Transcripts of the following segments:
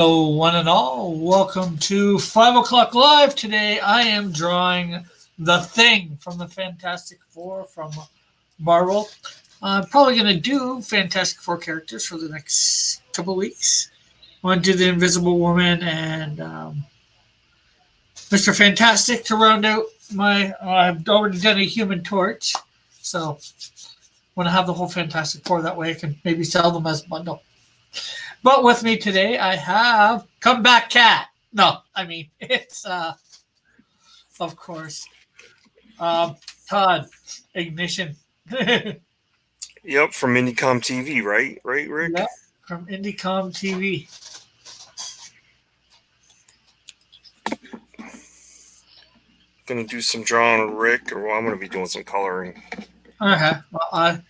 Hello, one and all. Welcome to 5 o'clock live. Today I am drawing the Thing from the Fantastic Four from Marvel. I'm probably going to do Fantastic Four characters for the next couple weeks. I want to do the Invisible Woman and Mr. Fantastic to round out my. I've already done a Human Torch, so want to have the whole Fantastic Four. That way I can maybe sell them as a bundle. But with me today, I have Comeback Cat. No, I mean it's of course Todd Ignition. Yeah, Yep, from Indicom TV, right? Right, Rick? from Indicom TV. Gonna do some drawing with Rick, or I'm gonna be doing some coloring. Okay, well, I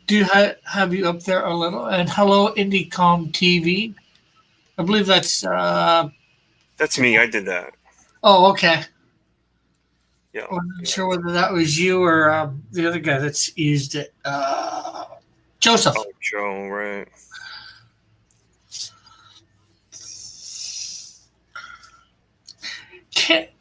do have you up there a little. And hello, Indicom TV. I believe that's. That's me. I did that. Oh, okay. Yeah. I wasn't sure whether that was you or the other guy that's used it. Joseph. Oh, Joe, right?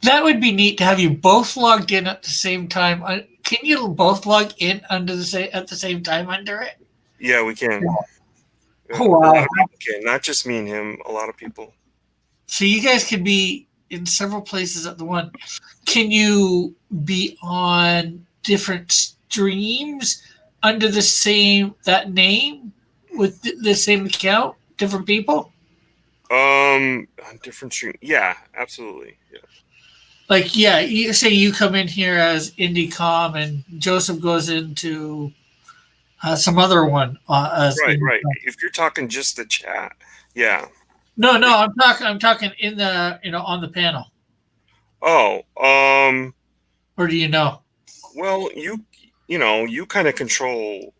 That would be neat to have you both logged in at the same time. Can you both log in under at the same time under it? Yeah, we can. Yeah, Oh, a lot wow. of people can, not just me and him. A lot of people. So you guys could be in several places at the one. Can you be on different streams under that name with the same account, different people? On different stream. Yeah, absolutely. Yeah. Like, yeah, you say you come in here as IndieCom and Joseph goes into some other one as Right, IndieCom. right. If you're talking just the chat, yeah. No, I'm talking in the on the panel. Oh, Or do you know? well, you kind of control.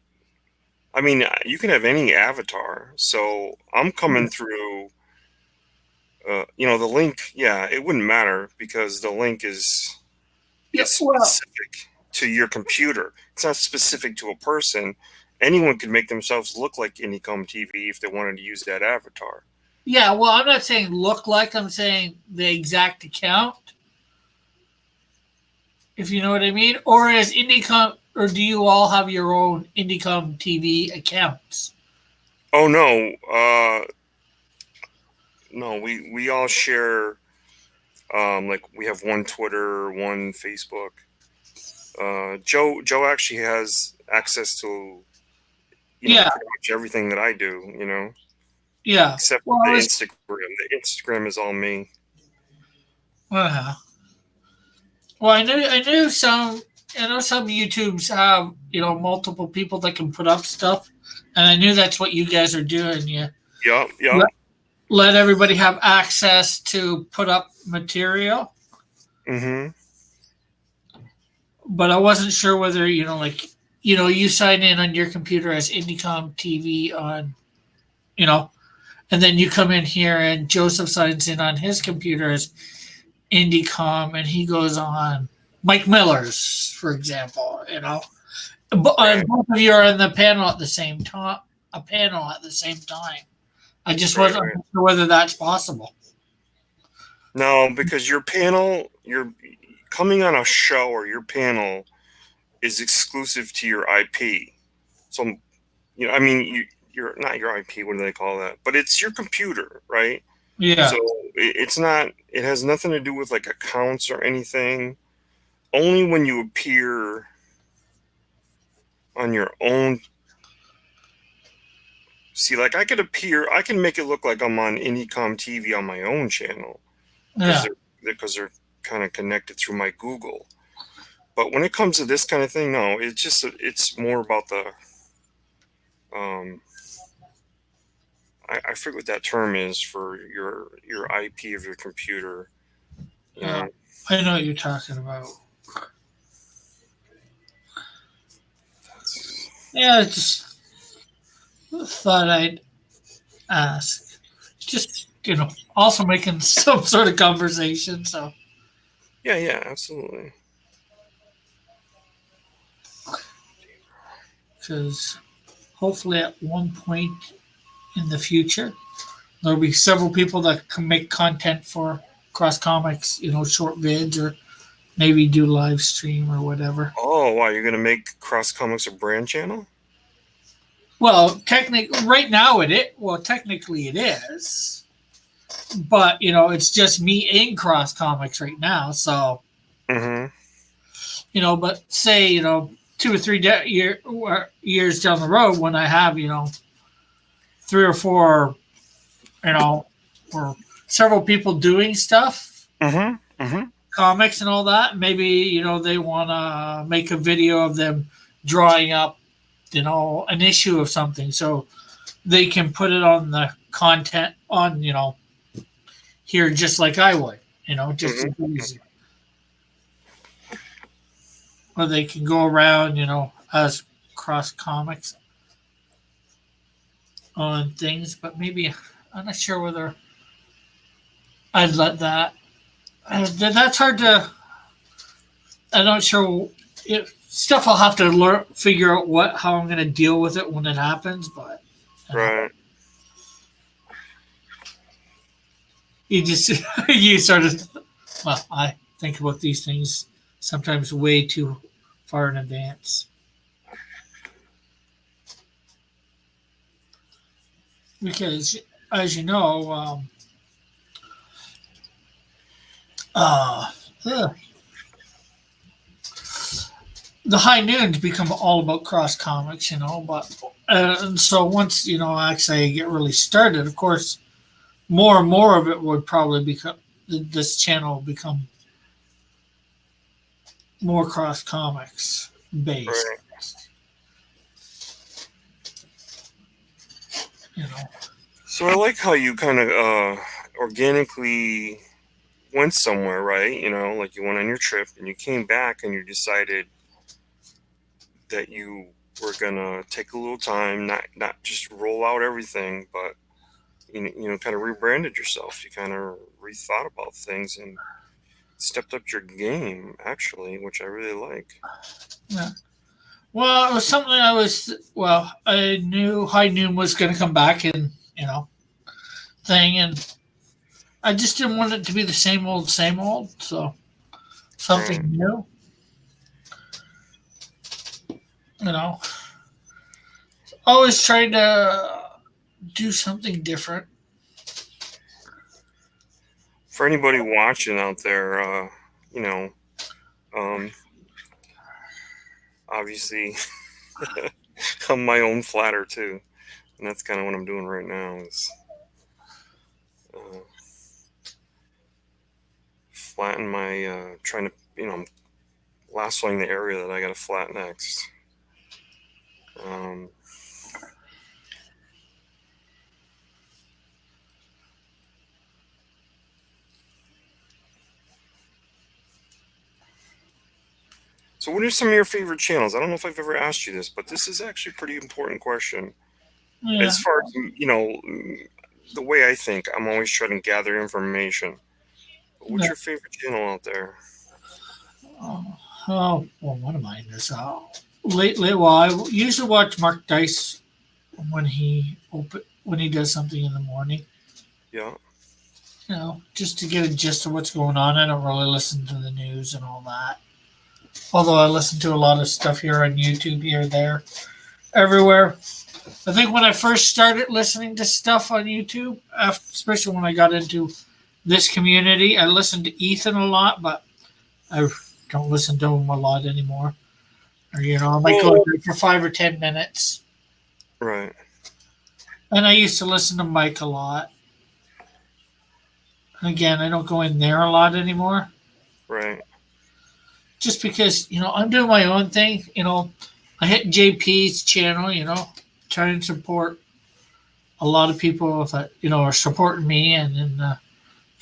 I mean, you can have any avatar. So I'm coming through. The link. Yeah, it wouldn't matter because the link is Yeah, it's well, specific to your computer. It's not specific to a person. Anyone could make themselves look like Anycom TV if they wanted to use that avatar. yeah, well, I'm not saying look like. I'm saying the exact account, if you know what I mean. Or is IndieCom, or do you all have your own IndieCom TV accounts? Oh no, no, we all share. Like we have one Twitter, one Facebook. Joe actually has access to Yeah, pretty much everything that I do. yeah. Except for Well, the Instagram. The Instagram is all me. uh, well, I know some YouTubes have multiple people that can put up stuff, and I knew that's what you guys are doing. You Yup, yup. let, let everybody have access to put up material. Mm-hmm. But I wasn't sure whether you sign in on your computer as Indicom TV on you know, and then you come in here and Joseph signs in on his computer as Indicom, and he goes on Mike Miller's, for example. And Right, both of you are in the panel at the same time. A panel at the same time. I just right, wasn't right. sure whether that's possible. No, because you're coming on a show or your panel is exclusive to your IP. So, I mean, you're not your IP. What do they call that? But it's your computer, right? So Yeah. it's not. It has nothing to do with like accounts or anything. Only when you appear on your own. See, like I can make it look like I'm on Anycom TV on my own channel because Yeah. they're kind of connected through my Google. But when it comes to this kind of thing, no, it's more about the um, I forget what that term is for your IP of your computer. You Yeah. know, I know what you're talking about. Yeah, I just thought I'd ask. Just, also making some sort of conversation. So, yeah, yeah, absolutely. because hopefully at one point in the future, there'll be several people that can make content for Cross Comics, short vids or maybe do live stream or whatever. Oh, wow! You're gonna make Cross Comics a brand channel? Well, technically it is, but it's just me in Cross Comics right now. So Mm-hmm. but say 2 or 3 years down the road when I have 3 or 4 or several people doing stuff, Mm-hmm. Mm-hmm. comics and all that, maybe they want to make a video of them drawing up an issue of something so they can put it on the content on here just like I would, just as Mm-hmm. easy. Or they can go around, as Cross Comics on things, but maybe I'm not sure whether I'd let that. That's hard to. I'm not sure. Stuff I'll have to figure out how I'm going to deal with it when it happens. But Right. you just you sort of. Well, I think about these things sometimes way too far in advance. Because, as you know, uh, ugh, the high noons become all about Cross Comics, but and so once actually I get really started, of course, more and more of it would probably become this channel will become more Cross Comics based, Right. you know. So I like how you kind of organically went somewhere, right? Like you went on your trip and you came back and you decided that you were gonna take a little time, not just roll out everything, but kind of rebranded yourself. You kind of rethought about things and stepped up your game, actually, which I really like. Yeah. Well, it was something I knew High Noon was going to come back and thing, and I just didn't want it to be the same old, same old. So something Right. new, you know. Always trying to do something different. For anybody watching out there, you know, um, obviously, I'm my own flatter too, and that's kind of what I'm doing right now is uh, flatten my trying to I'm lassoing the area that I got to flat next. Um, so, what are some of your favorite channels? I don't know if I've ever asked you this, but this is actually a pretty important question. Yeah. As far as the way I think, I'm always trying to gather information. But what's Yeah. your favorite channel out there? Oh, well, one of mine is lately. Well, I usually watch Mark Dice when he does something in the morning. Yeah. Just to get a gist of what's going on. I don't really listen to the news and all that. Although I listen to a lot of stuff here on YouTube, here, there, everywhere. I think when I first started listening to stuff on YouTube, especially when I got into this community, I listened to Ethan a lot, but I don't listen to him a lot anymore. Or I might go Well, there for 5 or 10 minutes. right. And I used to listen to Mike a lot. And again, I don't go in there a lot anymore, Right. just because I'm doing my own thing. I hit JP's channel. Try and support a lot of people that are supporting me and in the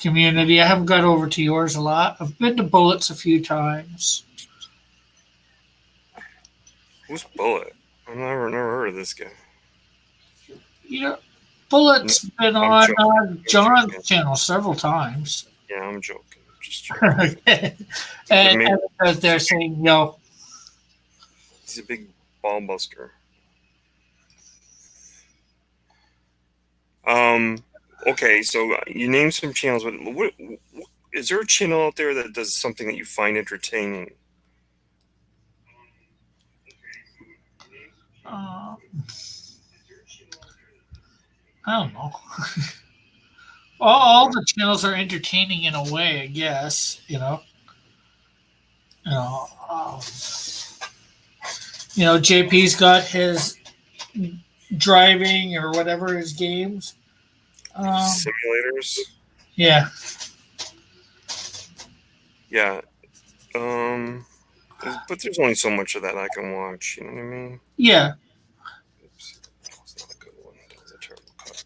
community. I haven't got over to yours a lot. I've been to Bullets a few times. Who's Bullet? I've never heard of this guy. You know, Bullets been I'm on joking. I'm John's joking. channel several times. Yeah, I'm joking. Just joking. and Maybe because they're saying, he's a big ball buster. okay, so you named some channels, but what is there a channel out there that does something that you find entertaining? Uh, I don't know. All the channels are entertaining in a way, I guess. You know, um, JP's got his driving or whatever his games. Simulators? Yeah, Yeah. Um, but there's only so much of that I can watch. You know what I mean? yeah. Oops, that was not a good one. That was a terrible cut.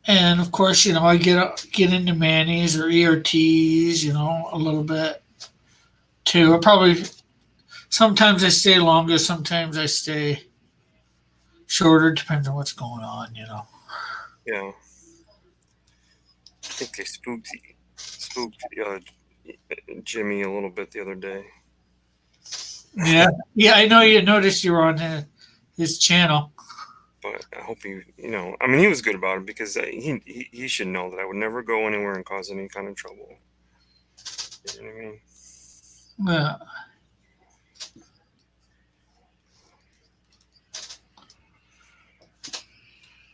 And of course, I get into Manny's or ERTs, a little bit too. I probably sometimes I stay longer, sometimes I stay shorter, depends on what's going on. Yeah. I think they spooked Jimmy a little bit the other day. Yeah, yeah. I know you noticed you were on his channel. But I hope I mean, he was good about it because he should know that I would never go anywhere and cause any kind of trouble. You know what I mean? Yeah.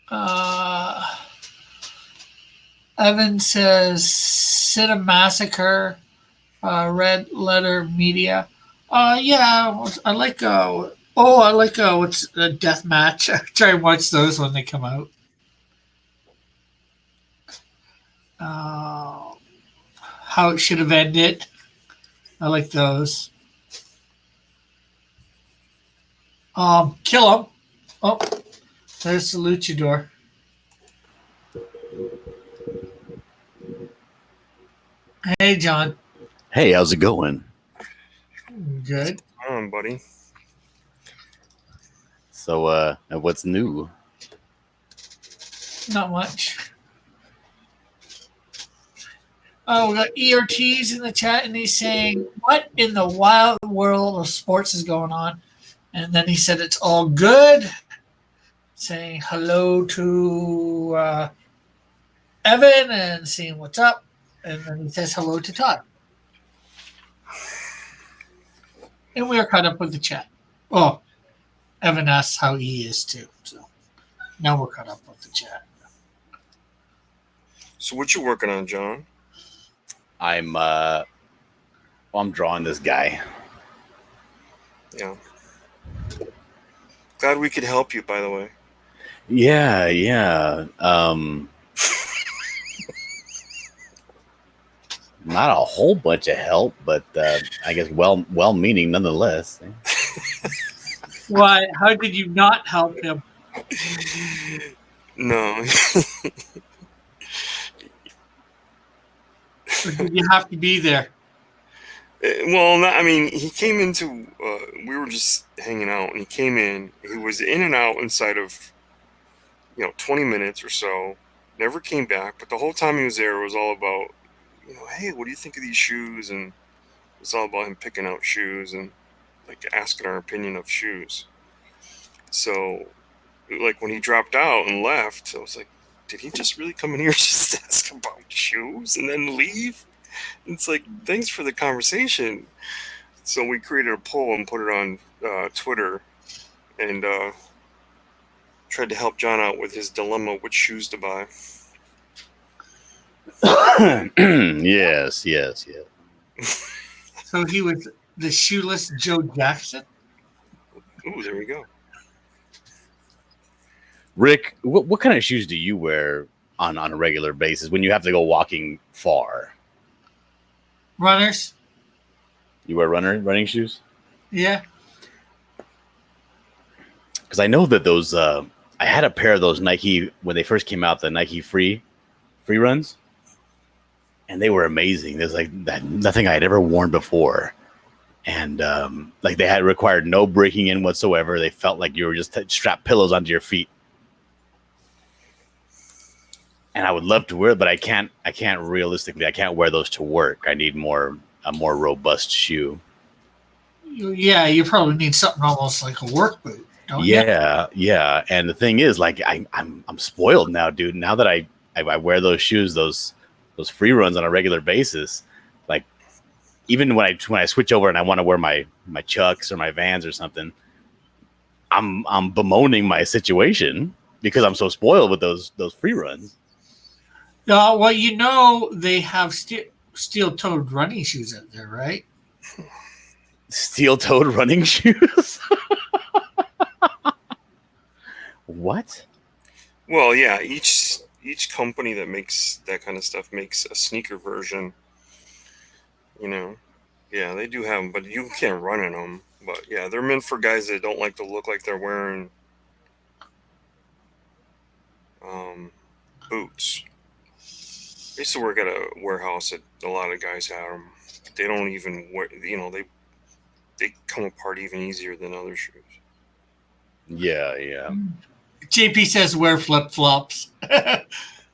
Uh, Evan says, "Sita Massacre, Red Letter Media." Yeah, I like. I like. What's a death match? I try and watch those when they come out. Uh, how it should have ended. I like those. Kill him. Oh, there's the luchador. Hey, John. Hey, how's it going? Good. Come on, buddy. So, what's new? Not much. Oh, we got ERTs in the chat, and he's saying, "What in the wild world of sports is going on?" And then he said, "It's all good." Saying hello to Evan and seeing what's up, and then he says hello to Todd. And we are caught up with the chat. Oh, Evan asks how he is too. So now we're caught up with the chat. So what you working on, John? I'm drawing this guy. Yeah. Glad we could help you, by the way. Yeah. Not a whole bunch of help, but I guess well-meaning nonetheless. Why? How did you not help him? No. Or did you have to be there? Well, I mean, he came into. We were just hanging out, and he came in. He was in and out inside of 20 minutes or so. Never came back, but the whole time he was there, it was all about, hey, what do you think of these shoes? And it's all about him picking out shoes and like asking our opinion of shoes. So, like when he dropped out and left, I was like, did he just really come in here just to ask about shoes and then leave? And it's like, thanks for the conversation. So we created a poll and put it on Twitter, and tried to help John out with his dilemma, which shoes to buy. Yes. So he was the shoeless Joe Jackson? Ooh, there we go. Rick, what kind of shoes do you wear on a regular basis when you have to go walking far? Runners? You wear running shoes? Yeah. Because I know that those I had a pair of those Nike when they first came out, the Nike free runs, and they were amazing. There's like that nothing I had ever worn before, and like they had required no breaking in whatsoever. They felt like you were just strapped pillows onto your feet, and I would love to wear it, but I can't realistically. I can't wear those to work. I need a more robust shoe. Yeah, you probably need something almost like a work boot, don't you? Yeah. And the thing is, like, I'm spoiled now, dude. Now that I wear those shoes, those free runs on a regular basis, like even when I switch over and I want to wear my Chucks or my Vans or something, I'm bemoaning my situation because I'm so spoiled with those free runs. Well, they have steel-toed running shoes out there, right? Steel-toed running shoes. What? Well, yeah, each company that makes that kind of stuff makes a sneaker version. You know, yeah, they do have them, but you can't run in them. But yeah, they're meant for guys that don't like to look like they're wearing boots. I used to work at a warehouse that a lot of guys have them. They don't even wear, they come apart even easier than other shoes. Yeah. JP says wear flip-flops.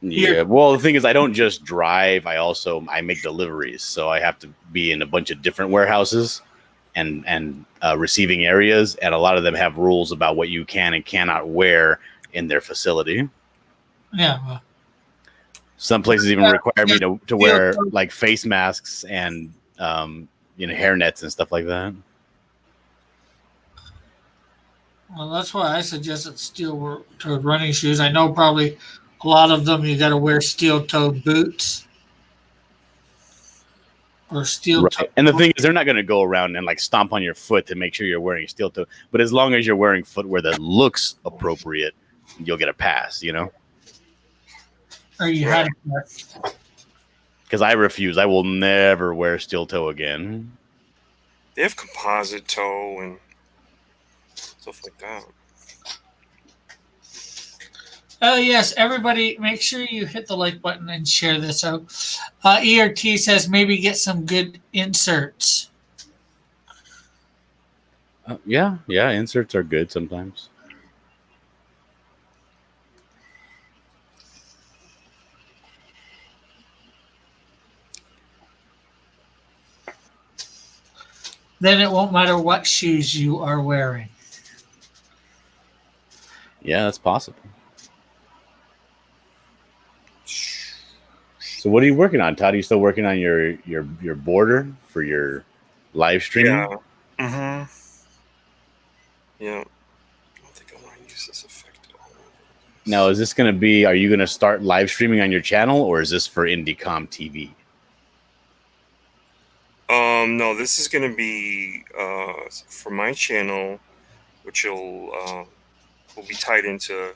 Yeah. Well, the thing is, I don't just drive. I make deliveries, so I have to be in a bunch of different warehouses and receiving areas, and a lot of them have rules about what you can and cannot wear in their facility. Yeah. Well, some places even require me to wear like face masks and hair nets and stuff like that. well, that's why I suggested steel-toed running shoes. I know probably a lot of them you got to wear steel-toed boots or steel-toed. Right. And the thing is, they're not going to go around and like stomp on your foot to make sure you're wearing steel toe. But as long as you're wearing footwear that looks appropriate, you'll get a pass, Or you had Because I refuse. I will never wear steel toe again. They have composite toe and stuff like that. Oh, yes. Everybody, make sure you hit the like button and share this out. ERT says maybe get some good inserts. Yeah. Inserts are good sometimes. Then it won't matter what shoes you are wearing. Yeah, that's possible. So what are you working on, Todd? Are you still working on your border for your live streaming? Yeah. Mm-hmm. Yeah. I don't think I want to use this effect at all. Now, is this going to be, are you going to start live streaming on your channel, or is this for IndieCom TV? No, this is going to be for my channel, which will be tied into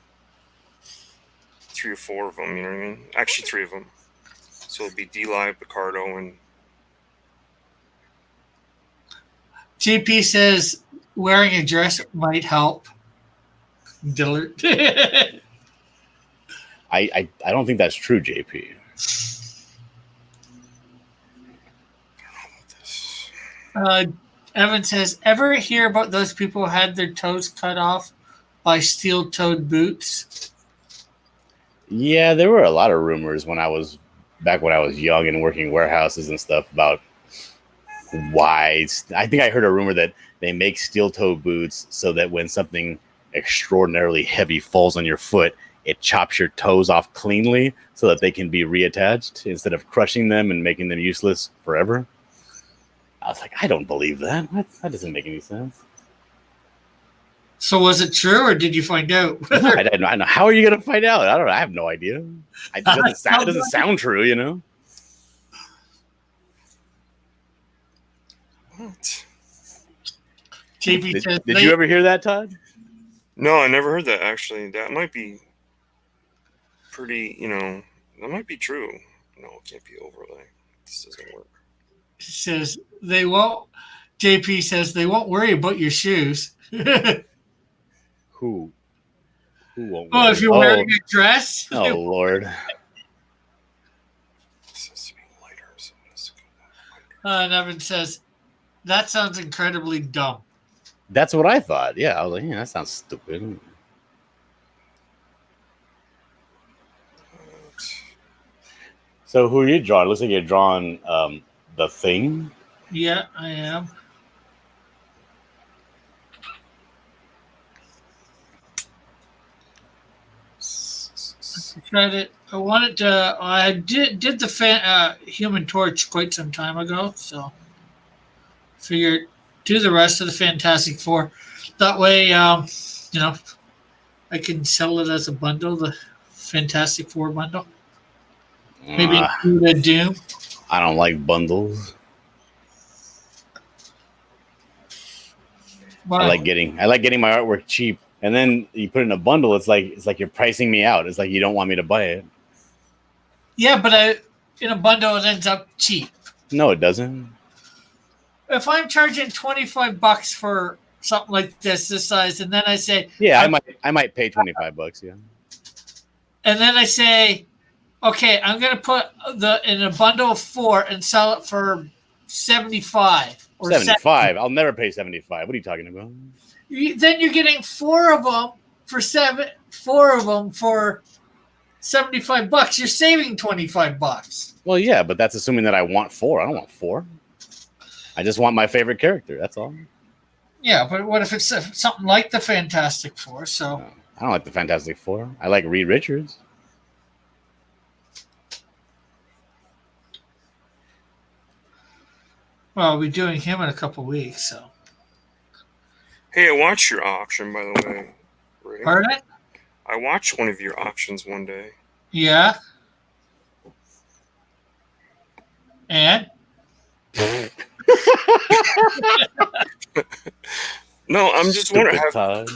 3 or 4 of them, you know what I mean? Actually, 3 of them. So it'll be D-Live, Picardo, and... JP says wearing a dress might help. Dillard. I don't think that's true, JP. Evan says, ever hear about those people who had their toes cut off by steel-toed boots? Yeah, there were a lot of rumors when I was young and working warehouses and stuff about why. I think I heard a rumor that they make steel-toe boots so that when something extraordinarily heavy falls on your foot, it chops your toes off cleanly so that they can be reattached instead of crushing them and making them useless forever. I was like, I don't believe that. That doesn't make any sense. So was it true, or did you find out? I don't know. How are you going to find out? I don't know. I have no idea. It doesn't sound true, What? JP says, did you ever hear that, Todd? No, I never heard that, actually. That might be pretty, that might be true. No, it can't be overlay. This doesn't work. Says they won't. JP says they won't worry about your shoes. Who won't? Oh, if you're wearing a dress. Oh Lord. This has to be lighter. So And Evan says that sounds incredibly dumb. That's what I thought. Yeah, I was like, that sounds stupid. So who are you drawing? Looks like you're drawing The Thing. Yeah, I am. tried it. I wanted to. I did the Human Torch quite some time ago, so figured do the rest of the Fantastic Four. That way, you know, I can sell it as a bundle, the Fantastic Four bundle. Maybe Uh, include a Doom. I don't like bundles. But, I like getting my artwork cheap, and then you put it in a bundle. It's like you're pricing me out. It's like you don't want me to buy it. yeah, but in a bundle it ends up cheap. No, it doesn't. If I'm charging $25 for something like this size, and then I say, Yeah, I might pay $25. Yeah. and then I say, okay, I'm gonna put in a bundle of 4 and sell it for 75 or 75. I'll never pay 75. What are you talking about? Then you're getting 4 of them for 4 of them for $75. You're saving $25. Well, yeah, but that's assuming that I want 4. I don't want 4. I just want my favorite character. That's all. Yeah, but what if it's something like the Fantastic Four? So No, I don't like the Fantastic Four. I like Reed Richards. well, we'll be doing him in a couple weeks. So Hey, I watched your auction, by the way. Ray. pardon? I watched one of your auctions one day. Yeah. And No, I'm just wondering. Stupid Todd.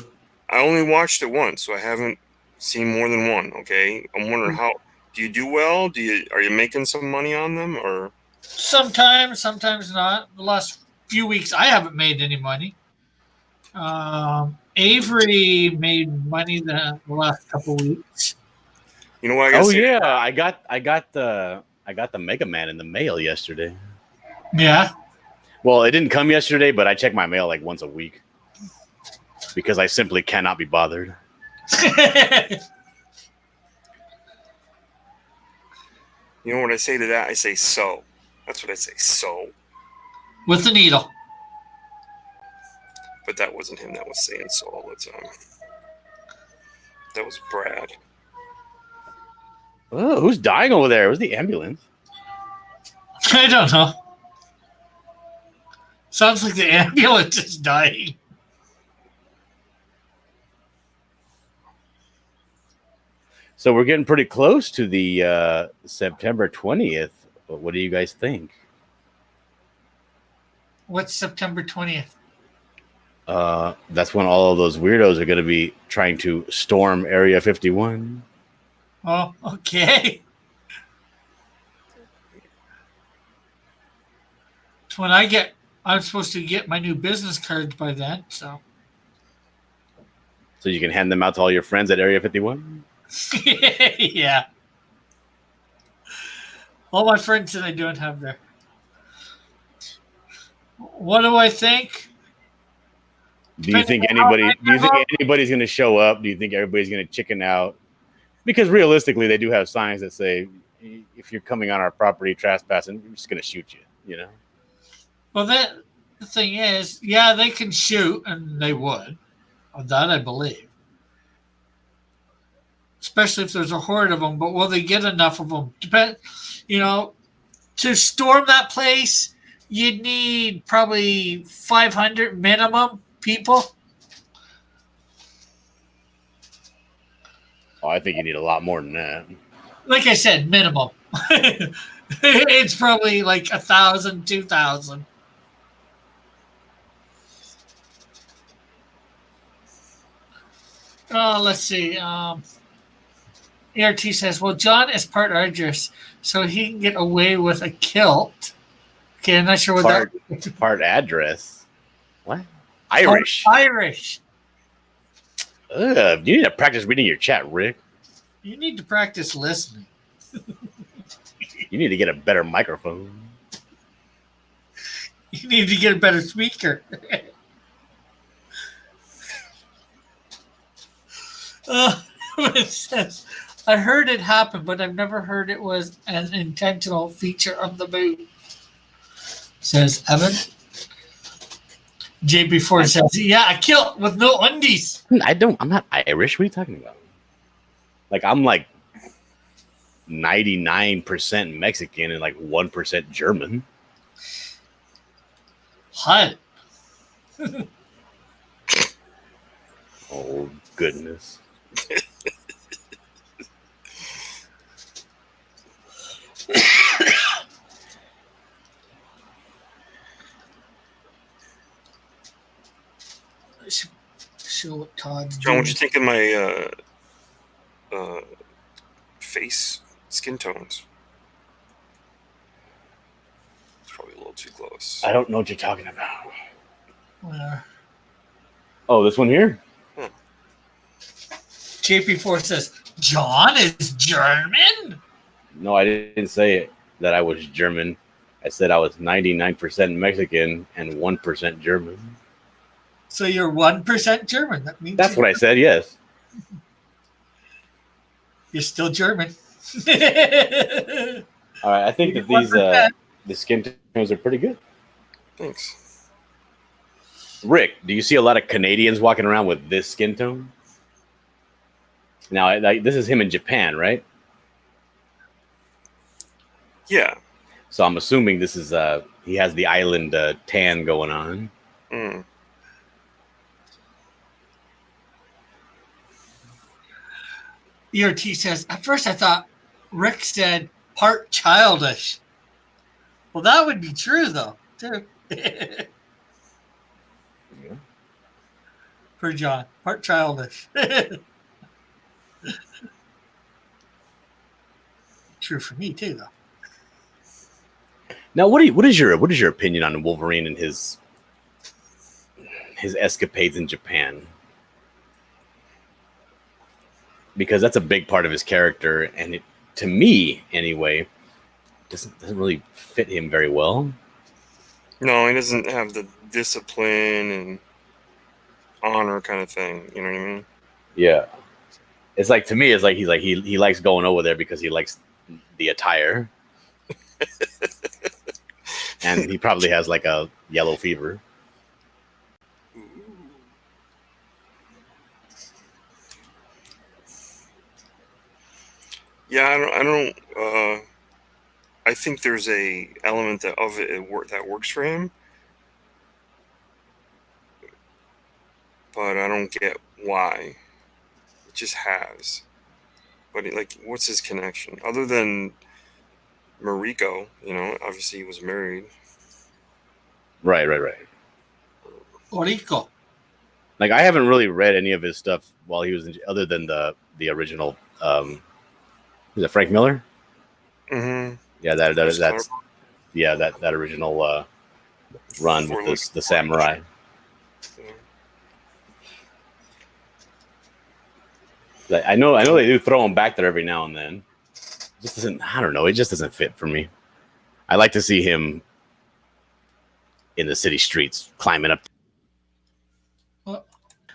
I only watched it once, so I haven't seen more than one. Okay, I'm wondering how do you do well? Are you making some money on them or? sometimes not. The last few weeks, I haven't made any money. Avery made money the last couple weeks. You know what? I gotta Oh say? yeah, I got the Mega Man in the mail yesterday. Yeah. Well, it didn't come yesterday, but I check my mail like once a week because I simply cannot be bothered. You know what I say to that? I say so. That's what I say. So, With the needle. but that wasn't him. That was saying so all the time. That was Brad. Oh, who's dying over there? It was the ambulance. I don't know. Sounds like the ambulance is dying. So we're getting pretty close to the September 20th. What do you guys think? What's September 20th? That's when all of those weirdos are going to be trying to storm Area 51. Oh, okay. It's when I'm supposed to get my new business cards by then, so. So you can hand them out to all your friends at Area 51? Yeah. All my friends that I don't have there. What do I think? Do you think anybody's going to show up? Do you think everybody's going to chicken out? Because realistically, they do have signs that say, if you're coming on our property trespassing, we're just going to shoot you, you know? Well, the thing is, yeah, they can shoot, and they would. That I believe. Especially if there's a horde of them. But will they get enough of them? To storm that place, you'd need probably 500 minimum people. Oh, I think you need a lot more than that. Like I said, minimum. It's probably like 1,000, 2,000. Let's see. ERT says, well, John is part Idris, so he can get away with a kilt. Okay, I'm not sure what Part address. What? Irish. Irish. Ugh, you need to practice reading your chat, Rick. You need to practice listening. You need to get a better microphone. You need to get a better speaker. It says, I heard it happen, but I've never heard it was an intentional feature of the movie. Says Evan. JB4 says, yeah, a kilt with no undies. I'm not Irish. What are you talking about? Like, I'm like 99% Mexican and like 1% German. Hot. Oh goodness. Show what Todd's John, doing. what'd you think of my face skin tones? It's probably a little too close. I don't know what you're talking about. Where Oh, this one here? JP4 says, John is German? No, I didn't say that I was German. I said I was 99% Mexican and 1% German. So you're 1% German. That means That's what I said, yes. you're still German. All right, I think that these the skin tones are pretty good. Thanks. Rick, do you see a lot of Canadians walking around with this skin tone? Now, this is him in Japan, right? Yeah. So I'm assuming this is he has the island tan going on. Mm. ERT says, at first I thought Rick said part childish. Well, that would be true, though, too. Yeah. For John, part childish. True for me, too, though. Now, what is your opinion on Wolverine and his escapades in Japan? Because that's a big part of his character, and it, to me, anyway, doesn't really fit him very well. No, he doesn't have the discipline and honor kind of thing. You know what I mean? Yeah, it's like, to me, it's like he likes going over there because he likes the attire, and he probably has like a yellow fever. Yeah, I think there's a element of it that works for him, but I don't get why. It just has. But what's his connection other than Mariko? You know, obviously he was married. Right. Orico. Like, I haven't really read any of his stuff while he was other than the original. Is it Frank Miller? Mm-hmm. Yeah, that's that original run with the samurai. Yeah. I know they do throw him back there every now and then. It just doesn't. I don't know. It just doesn't fit for me. I like to see him in the city streets, climbing up,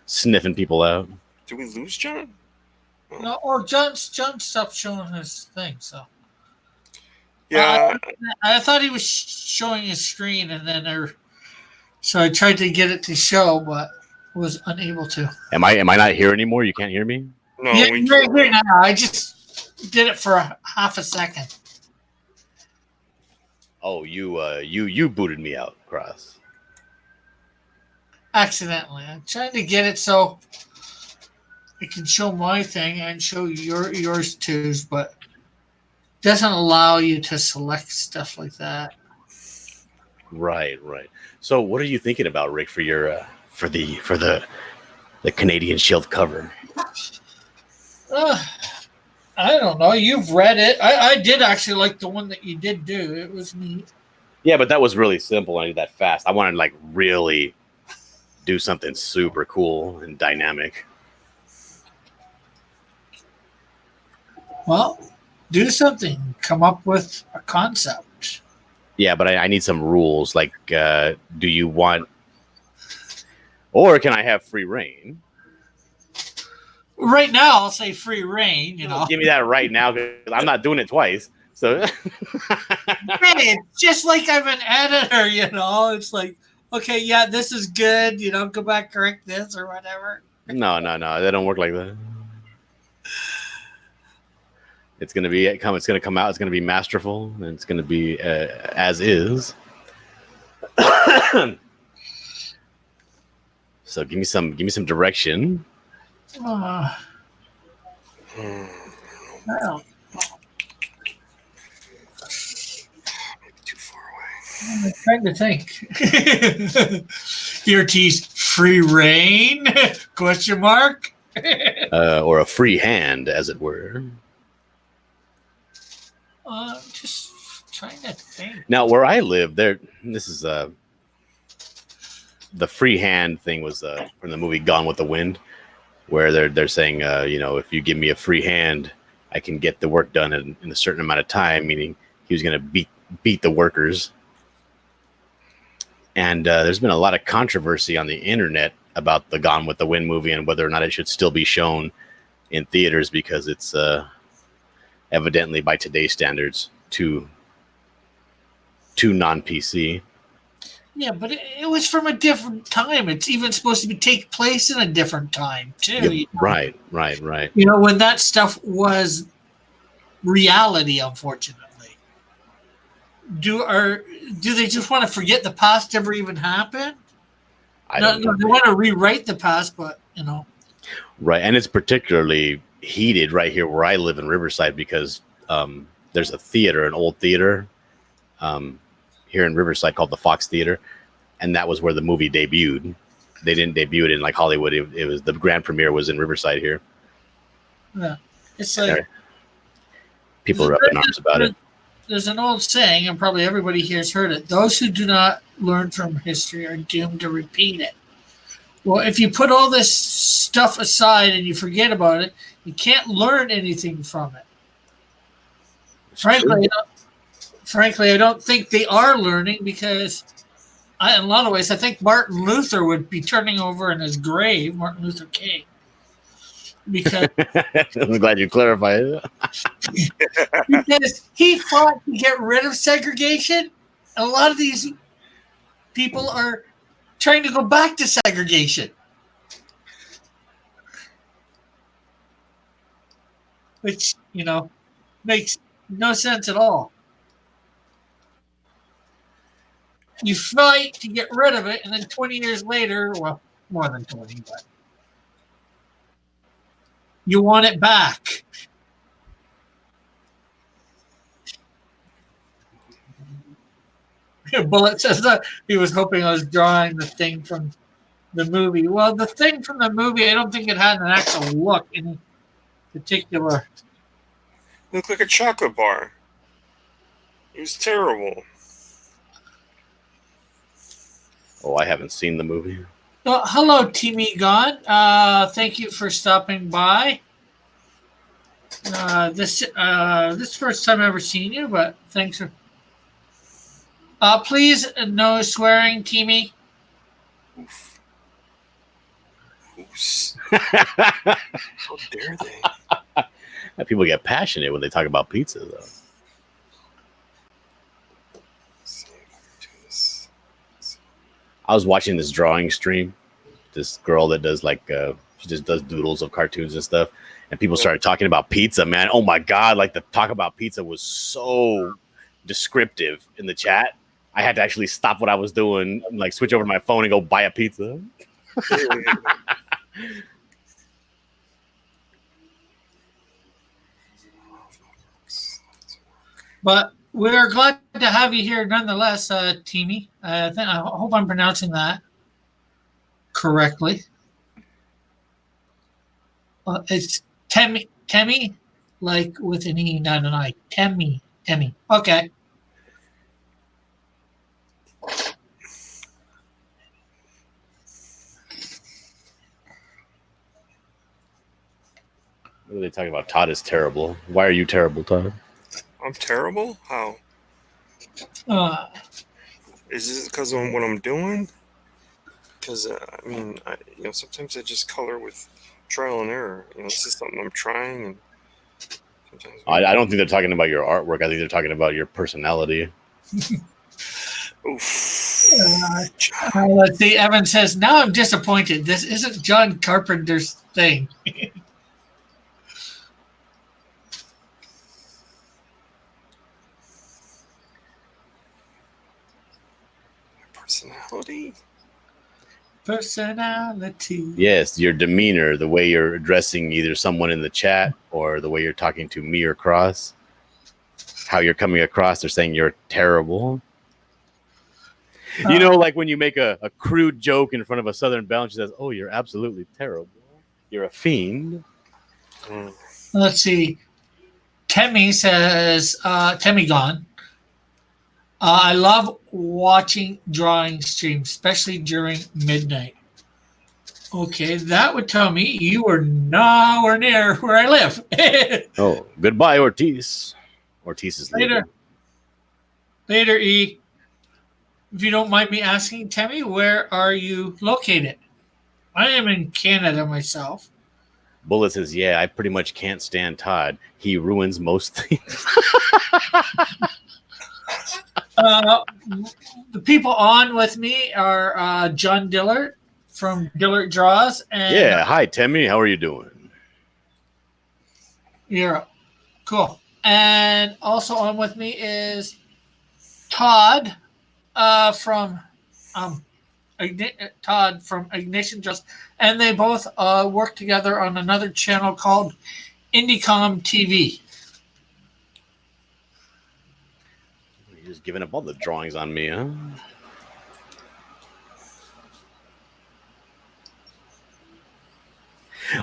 sniffing people out. Did we lose John? No, or John stopped showing his thing, so. Yeah. I thought he was showing his screen, and then so I tried to get it to show, but was unable to. Am I not here anymore? You can't hear me? No, Yeah, we you're can't. here now. I just did it for half a second. Oh, you booted me out, Cross. Accidentally. I'm trying to get it so it can show my thing and show yours too, but doesn't allow you to select stuff like that. Right. So, what are you thinking about, Rick, for your for the Canadian Shield cover? I don't know. You've read it. I did actually like the one that you did do. It was neat. Yeah, but that was really simple. I did that fast. I wanted to really do something super cool and dynamic. Well, do something. Come up with a concept. Yeah, but I need some rules. Like, do you want, or can I have free reign? Right now, I'll say free reign. You know, Give me that right now, because I'm not doing it twice. So, hey, it's just like I'm an editor. You know, it's like, okay, yeah, this is good. You know, go back, correct this or whatever. no, they don't work like that. It's gonna come out. It's gonna be masterful, and it's gonna be as is. So give me some direction. Uh, Hmm, well, maybe too far away. I'm trying to think. Here, tease free reign? Question mark. Or a free hand, as it were. Just trying to think. Now, where I live, this is the free hand thing was from the movie Gone with the Wind, where they're saying, if you give me a free hand, I can get the work done in a certain amount of time. Meaning, he was going to beat the workers. And there's been a lot of controversy on the internet about the Gone with the Wind movie and whether or not it should still be shown in theaters because it's evidently, by today's standards, too non-PC. Yeah, but it was from a different time. It's even supposed to take place in a different time too. Yeah, right. When that stuff was reality, unfortunately. Do they just want to forget the past ever even happened? I don't know. They want to rewrite the past, but Right, and it's particularly heated right here where I live in Riverside because there's a theater, an old theater here in Riverside called the Fox Theater, and that was where the movie debuted. They didn't debut it in like Hollywood. It was the grand premiere was in Riverside here. Yeah, it's like people are up in arms about it. There's an old saying, and probably everybody here has heard it: those who do not learn from history are doomed to repeat it. Well, if you put all this stuff aside and you forget about it, you can't learn anything from it. Frankly, I don't think they are learning because, in a lot of ways, I think Martin Luther would be turning over in his grave, Martin Luther King, because I'm glad you clarified it. because he fought to get rid of segregation. A lot of these people are trying to go back to segregation, which makes no sense at all. You fight to get rid of it, and then 20 years later, well, more than 20, but you want it back. Bullet says that he was hoping I was drawing the thing from the movie. Well, the thing from the movie, I don't think it had an actual look in particular. Looked like a chocolate bar. It was terrible. Oh, I haven't seen the movie. Well, hello, Timmy God. Thank you for stopping by. This first time I've ever seen you, but thanks for. Please, no swearing, Timmy. Oof. How dare they? People get passionate when they talk about pizza, though. I was watching this drawing stream. This girl that does she just does doodles of cartoons and stuff. And people started talking about pizza, man. Oh my God. Like the talk about pizza was so descriptive in the chat. I had to actually stop what I was doing, like switch over to my phone and go buy a pizza. But we're glad to have you here nonetheless, Timmy. I hope I'm pronouncing that correctly. It's Temi, like with an E, not an I. Temi. Okay. What are they talking about? Todd is terrible. Why are you terrible, Todd? I'm terrible? How? Is this because of what I'm doing? Because, sometimes I just color with trial and error. It's just something I'm trying. And sometimes I don't think they're talking about your artwork. I think they're talking about your personality. Oof. Let's see. Evan says, now I'm disappointed. This isn't John Carpenter's thing. personality. Personality. Yes, your demeanor, the way you're addressing either someone in the chat or the way you're talking to me or Cross, how you're coming across. They're saying you're terrible. You know, like when you make a crude joke in front of a Southern Belle and she says, "Oh, you're absolutely terrible. You're a fiend." Mm. Let's see. Temmie says, Temmie gone. I love watching drawing streams, especially during midnight. Okay, that would tell me you were nowhere near where I live. Oh, goodbye, Ortiz. Ortiz is leaving. Later. Later, E. If you don't mind me asking, Temmie, where are you located? I am in Canada myself. Bullet says, "Yeah, I pretty much can't stand Todd. He ruins most things." The people on with me are John Dillard from Dillard Draws and Yeah, hi, Temmie. How are you doing? Europe. Cool. And also on with me is Todd from Todd from Ignition Draws, and they both work together on another channel called IndieCom TV. You're just giving up all the drawings on me, huh?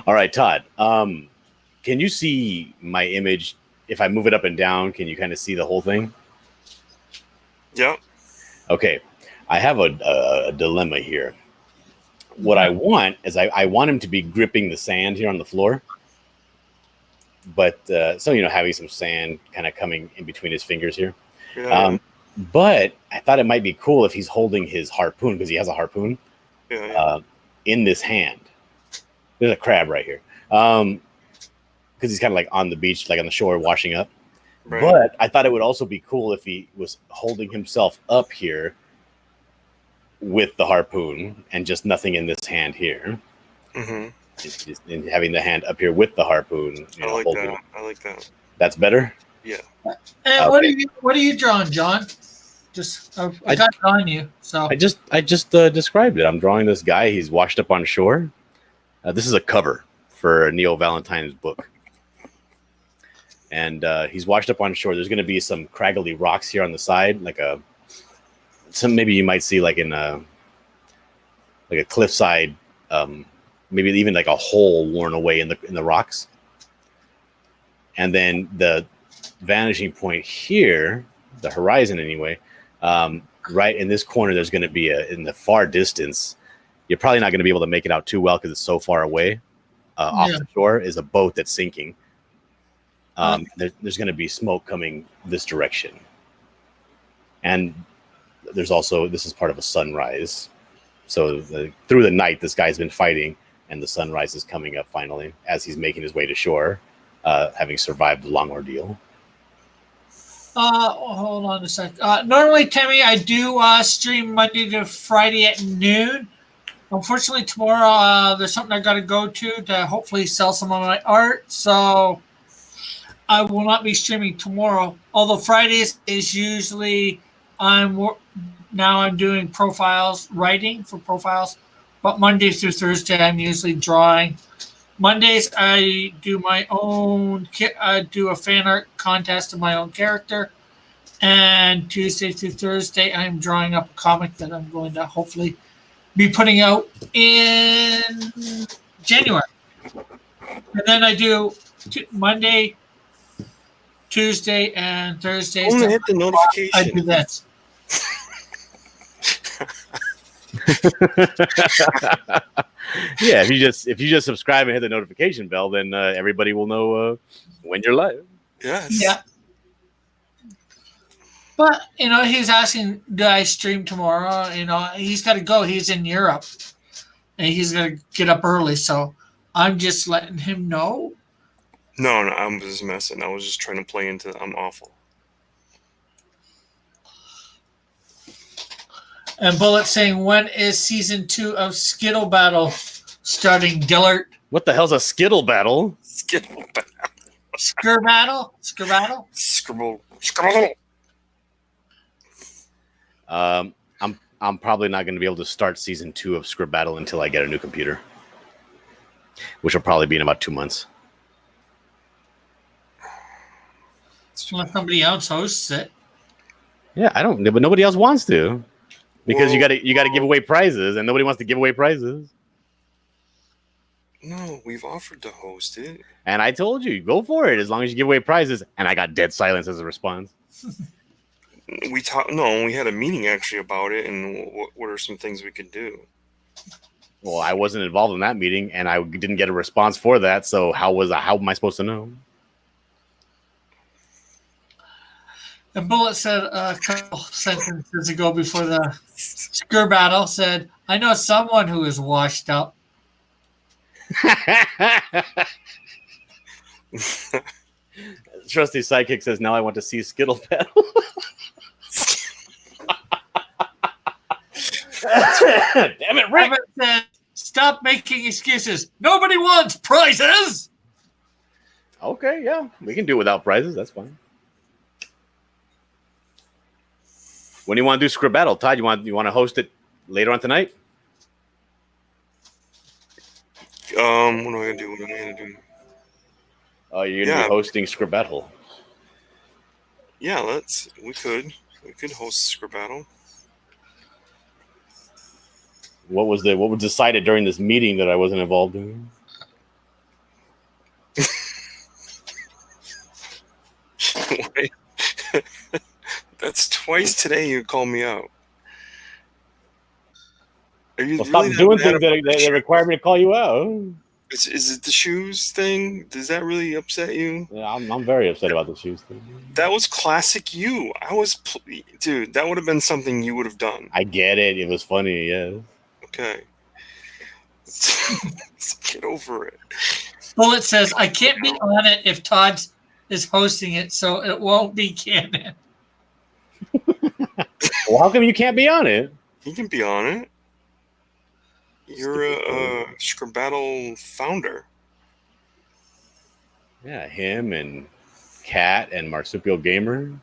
All right, Todd. Can you see my image? If I move it up and down, can you kind of see the whole thing? Yep. Okay. I have a dilemma here. What I want is I want him to be gripping the sand here on the floor. But so, you know, having some sand kind of coming in between his fingers here. Yeah. But I thought it might be cool if he's holding his harpoon, because he has a harpoon, in this hand. There's a crab right here. Because he's kind of like on the beach, like on the shore, washing up. Right. But I thought it would also be cool if he was holding himself up here with the harpoon and just nothing in this hand here. Mm-hmm. And having the hand up here with the harpoon. You know, holding it. I like that. That's better? Yeah. And what are you drawing, John? Just I got it on you. So I just described it. I'm drawing this guy. He's washed up on shore. This is a cover for Neil Valentine's book. And he's washed up on shore. There's going to be some craggly rocks here on the side, like some maybe you might see like in a cliffside, maybe even like a hole worn away in the rocks. And then the vanishing point here, the horizon anyway, right in this corner, there's going to be in the far distance. You're probably not going to be able to make it out too well because it's so far away. Off the shore is a boat that's sinking. There's going to be smoke coming this direction. And there's also, this is part of a sunrise. So through the night, this guy's been fighting, and the sunrise is coming up finally as he's making his way to shore, having survived the long ordeal. Hold on a sec. Normally, Temmie, I do stream Monday to Friday at noon. Unfortunately, tomorrow there's something I got to go to hopefully sell some of my art. So I will not be streaming tomorrow. Although Fridays is usually I'm doing profiles, writing for profiles. But Monday through Thursday, I'm usually drawing. Mondays, I do my own. I do a fan art contest of my own character. And Tuesday through Thursday, I'm drawing up a comic that I'm going to hopefully be putting out in January. And then I do Monday, Tuesday, and Thursday. Only hit the notification. I do this. Yeah, if you just subscribe and hit the notification bell, then everybody will know when you're live. Yes. Yeah. But he's asking, do I stream tomorrow? He's got to go. He's in Europe, and he's gonna get up early. So I'm just letting him know. No, I'm just messing. I was just trying to play into. I'm awful. And Bullet saying, when is season 2 of Skittle Battle starting, Dillard? What the hell's a Skittle battle? Skittle battle. Skir battle? Skir battle? Scribble. I'm I'm probably not going to be able to start season 2 of Script Battle until I get a new computer, which will probably be in about 2 months. Unless somebody else hosts it. Yeah, I don't, but nobody else wants to because Well, you got to give away prizes, and nobody wants to give away prizes. No, we've offered to host it. And I told you, go for it as long as you give away prizes. And I got dead silence as a response. We talked. No, we had a meeting actually about it, and what are some things we could do? Well, I wasn't involved in that meeting, and I didn't get a response for that. So how am I supposed to know? And Bullet said a couple sentences ago before the Skur battle said, I know someone who is washed up. Trusty Sidekick says, now I want to see Skittle Battle. Damn it, Rick! Evan said, stop making excuses. Nobody wants prizes. Okay, yeah. We can do it without prizes. That's fine. When do you want to do Script Battle? Todd, you want to host it later on tonight? What am I gonna do? What am I gonna do? Oh, you're gonna be hosting Script Battle. Yeah, we could host Script Battle. What was decided during this meeting that I wasn't involved in? That's twice today you called me out. Are you Well, really stop doing that things that require me to call you out. Is it the shoes thing? Does that really upset you? Yeah, I'm very upset about the shoes thing. That was classic you. Dude, that would have been something you would have done. I get it. It was funny, yeah. Okay. Get over it. Bullet says, I can't be on it if Todd is hosting it, so it won't be canon. Well, how come you can't be on it? He can be on it. You're a Script Battle founder. Yeah, him and Kat and Marsupial Gamer.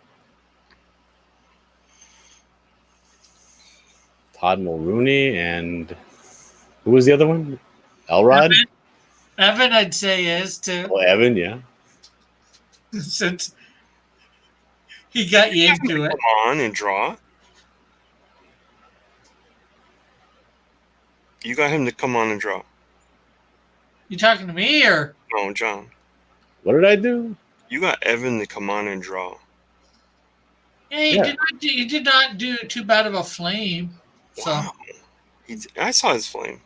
Todd Mulrooney and who was the other one? Elrod? Evan, I'd say is too. Well, Evan, yeah. Since he got you into it. Come on and draw. You got him to come on and draw. You talking to me or? No, John. What did I do? You got Evan to come on and draw. Yeah, you did not do too bad of a flame. So Wow. I saw his flame.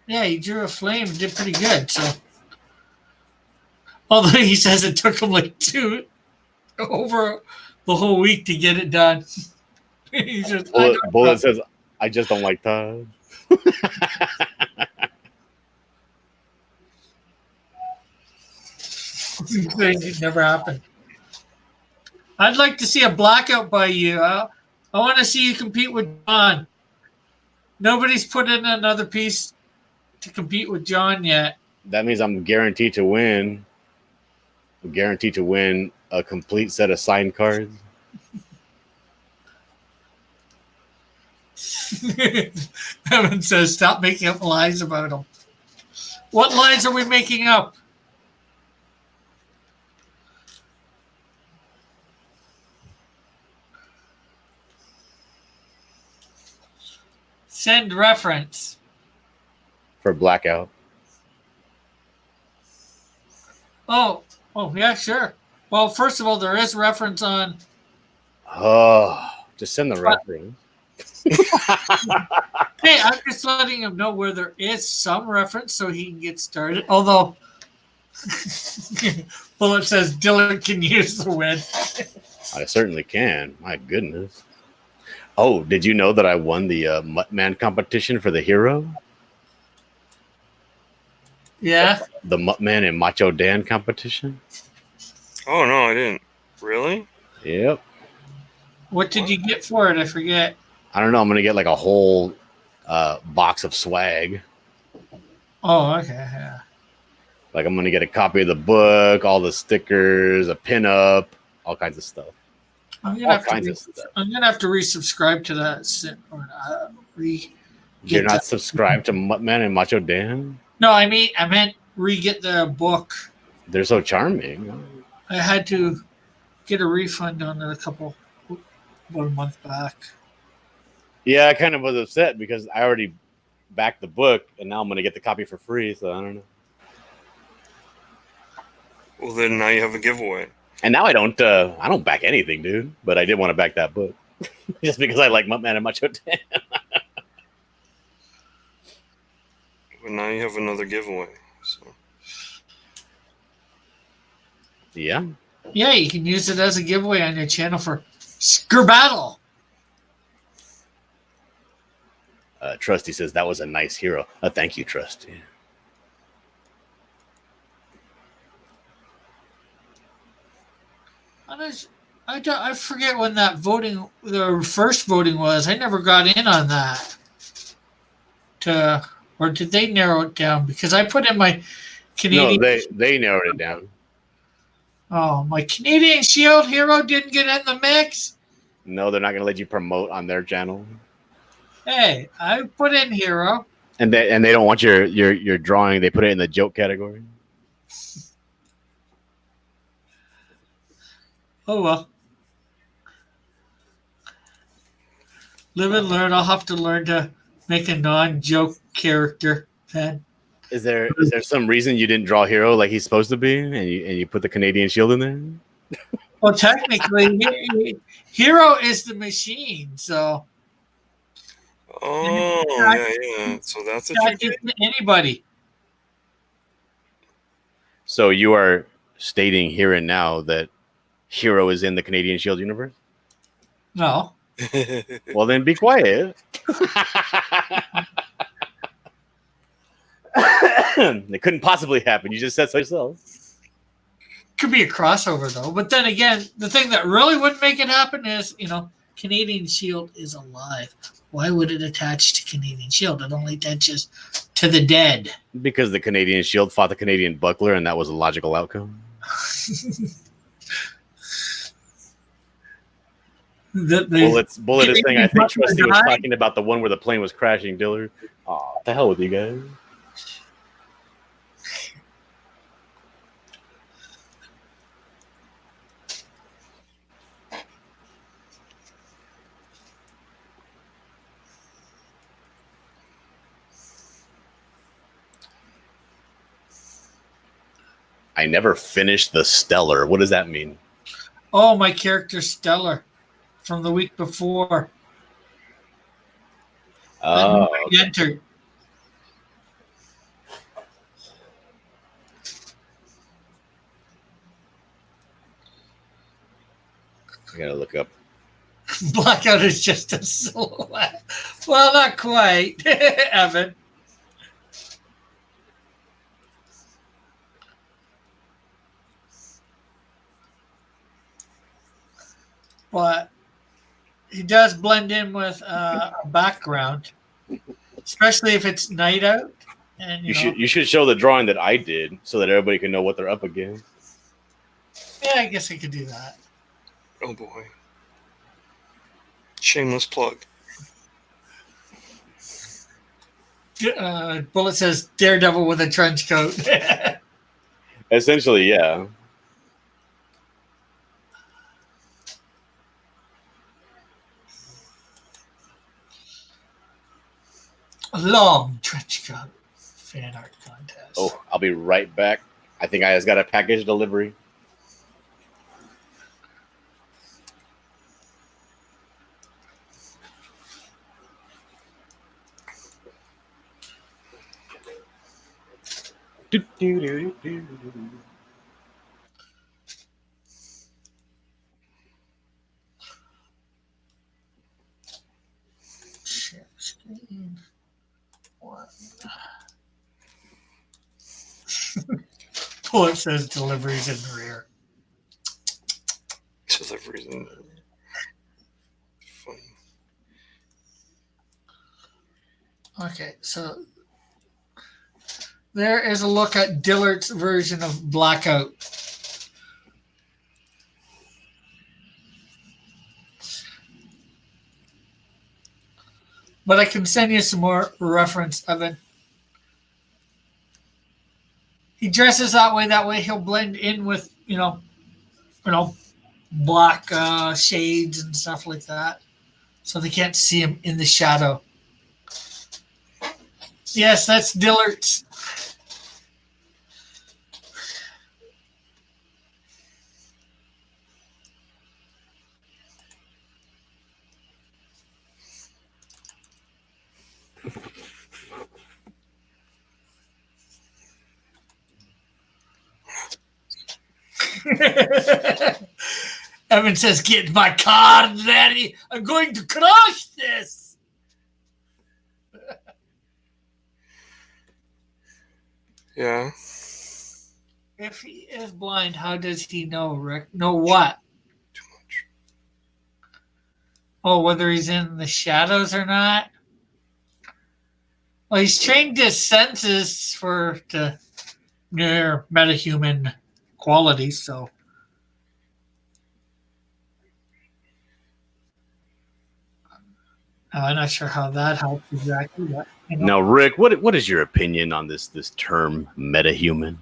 yeah, he drew a flame and did pretty good. So although he says it took him like over the whole week to get it done. He's just Bullet says, I just don't like Todd. It never happened. I'd like to see a blackout by you. I want to see you compete with John. Nobody's put in another piece to compete with John yet. That means I'm guaranteed to win. I'm guaranteed to win a complete set of signed cards. Evan says, stop making up lies about him. What lies are we making up? Send reference. For Blackout. Oh, yeah, sure. Well, first of all, there is reference on. Oh, just send the reference. Hey, I'm just letting him know where there is some reference so he can get started. Although, Bullet says Dylan can use the win. I certainly can. My goodness. Oh, did you know that I won the Muttman competition for the hero? Yeah. The Muttman and Macho Dan competition? Oh, no, I didn't. Really? Yep. What did you get for it? I forget. I don't know. I'm going to get like a whole box of swag. Oh, okay. Yeah. Like I'm going to get a copy of the book, all the stickers, a pin-up, all kinds of stuff. I'm gonna All have to. kinds of stuff. I'm gonna have to resubscribe to that. Or re. You're Get not that. subscribed to Muttman and Macho Dan? No, I meant re-get the book. They're so charming. I had to get a refund on it about a month back. Yeah, I kind of was upset because I already backed the book, and now I'm going to get the copy for free, so I don't know. Well, then now you have a giveaway. And now I don't back anything, dude. But I did want to back that book. Just because I like Muttman and Macho Dan. But now you have another giveaway. So. Yeah. Yeah, you can use it as a giveaway on your channel for Skerbattle. Trusty says that was a nice hero. Thank you, Trusty. I forget when that the first voting was. I never got in on that. Or did they narrow it down? Because I put in my Canadian. No, they narrowed it down. Oh, my Canadian Shield hero didn't get in the mix. No, they're not going to let you promote on their channel. Hey, I put in hero. And they don't want your drawing. They put it in the joke category. Oh well. Live and learn. I'll have to learn to make a non-joke character then. Is there some reason you didn't draw hero like he's supposed to be, and you put the Canadian Shield in there? Well, technically, hero is the machine, so. Oh, yeah. So that's Not just anybody. So you are stating here and now that hero is in the Canadian Shield universe? No. Well, then be quiet. It couldn't possibly happen. You just said so yourself. Could be a crossover though. But then again, the thing that really wouldn't make it happen is, Canadian Shield is alive. Why would it attach to Canadian Shield? It only attaches to the dead. Because the Canadian Shield fought the Canadian Buckler, and that was a logical outcome. Bullet is saying, I think Trusty was talking about the one where the plane was crashing, Dillard. Oh, what the hell with you guys? I never finished the Stellar. What does that mean? Oh, my character Stellar from the week before. Oh, He entered. I gotta look up. Blackout is just a silhouette. Well, not quite, Evan. But he does blend in with a background, especially if it's night out. And You should show the drawing that I did so that everybody can know what they're up against. Yeah, I guess I could do that. Oh boy. Shameless plug. Bullet says Daredevil with a trench coat. Essentially, yeah. A long trench coat. Fan art contest. Oh, I'll be right back. I think I just got a package delivery. Share screen. One. Bullet says deliveries in the rear. Deliveries in there. Funny. Okay, so there is a look at Dillard's version of Blackout. But I can send you some more reference of it. He dresses that way. That way he'll blend in with black shades and stuff like that, so they can't see him in the shadow. Yes, that's Dillert's. Evan says, "Get my car, Daddy. I'm going to crush this." Yeah. If he is blind, how does he know, Rick? Know what? Too much. Oh, whether he's in the shadows or not? Well, he's trained his senses to near metahuman qualities, so. I'm not sure how that helps exactly. But, Now, Rick, what is your opinion on this term metahuman?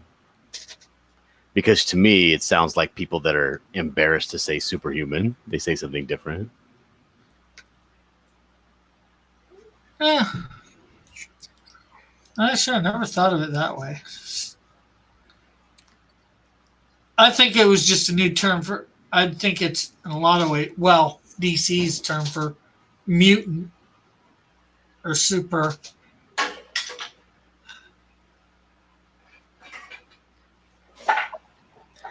Because to me, it sounds like people that are embarrassed to say superhuman. They say something different. I'm not sure. I never thought of it that way. I think it was just a new term for. I think it's in a lot of ways. Well, DC's term for mutant or super.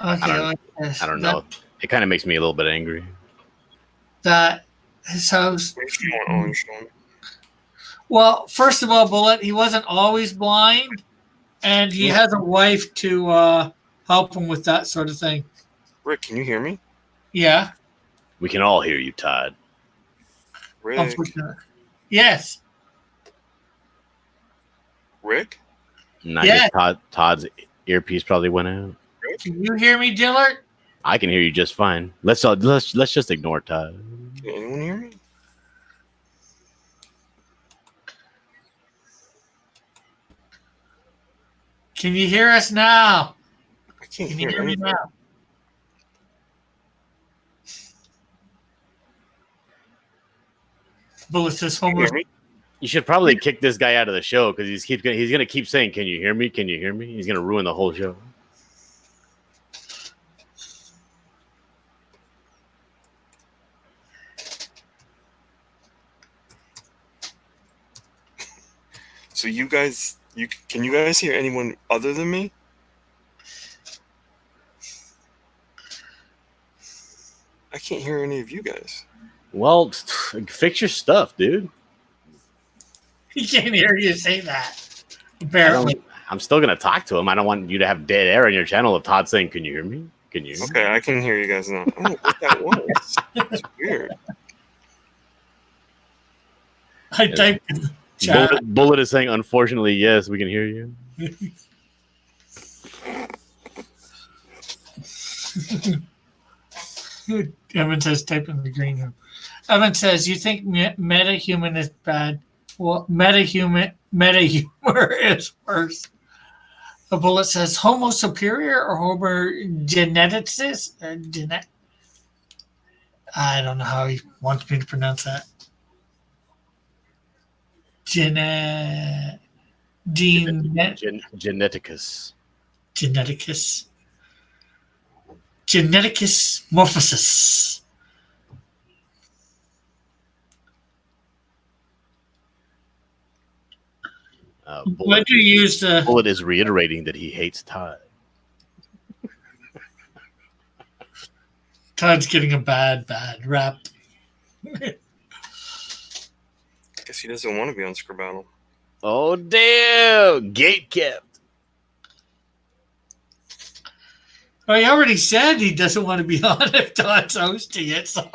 Okay, I don't know. It kind of makes me a little bit angry. That his house. Orange. Well, first of all, Bullet, he wasn't always blind, and he has a wife to help him with that sort of thing. Rick, can you hear me? Yeah. We can all hear you, Todd. Rick. Yes. Rick? Not just Todd's earpiece probably went out. Can you hear me, Dillard? I can hear you just fine. Let's just ignore Todd. Can anyone hear me? Can you hear us now? I can't Can you hear hear me anything. now? Bullet says Can you homeless. hear me? You should probably kick this guy out of the show because he's gonna keep saying, "Can you hear me? Can you hear me?" He's gonna ruin the whole show. So can you guys hear anyone other than me? I can't hear any of you guys. Well, fix your stuff, dude. He can't hear you say that. Apparently. I'm still gonna talk to him. I don't want you to have dead air on your channel of Todd saying, "Can you hear me? Can you?" Hear me? Okay, I can hear you guys now. I don't know what that was. It's weird. I typed in the chat. Bullet is saying, "Unfortunately, yes, we can hear you." Evan says type in the green room. Evan says, you think metahuman is bad? Well, metahumor is worse. The Bullet says Homo superior or Homo geneticist? I don't know how he wants me to pronounce that. Geneticus. Geneticus. Geneticus morphosis. When do you use the Bullet is reiterating that he hates Todd. Todd's getting a bad rap. Guess he doesn't want to be on Scribbattle. Oh damn! Gate kept. Well, he already said he doesn't want to be on if Todd's hosting it. So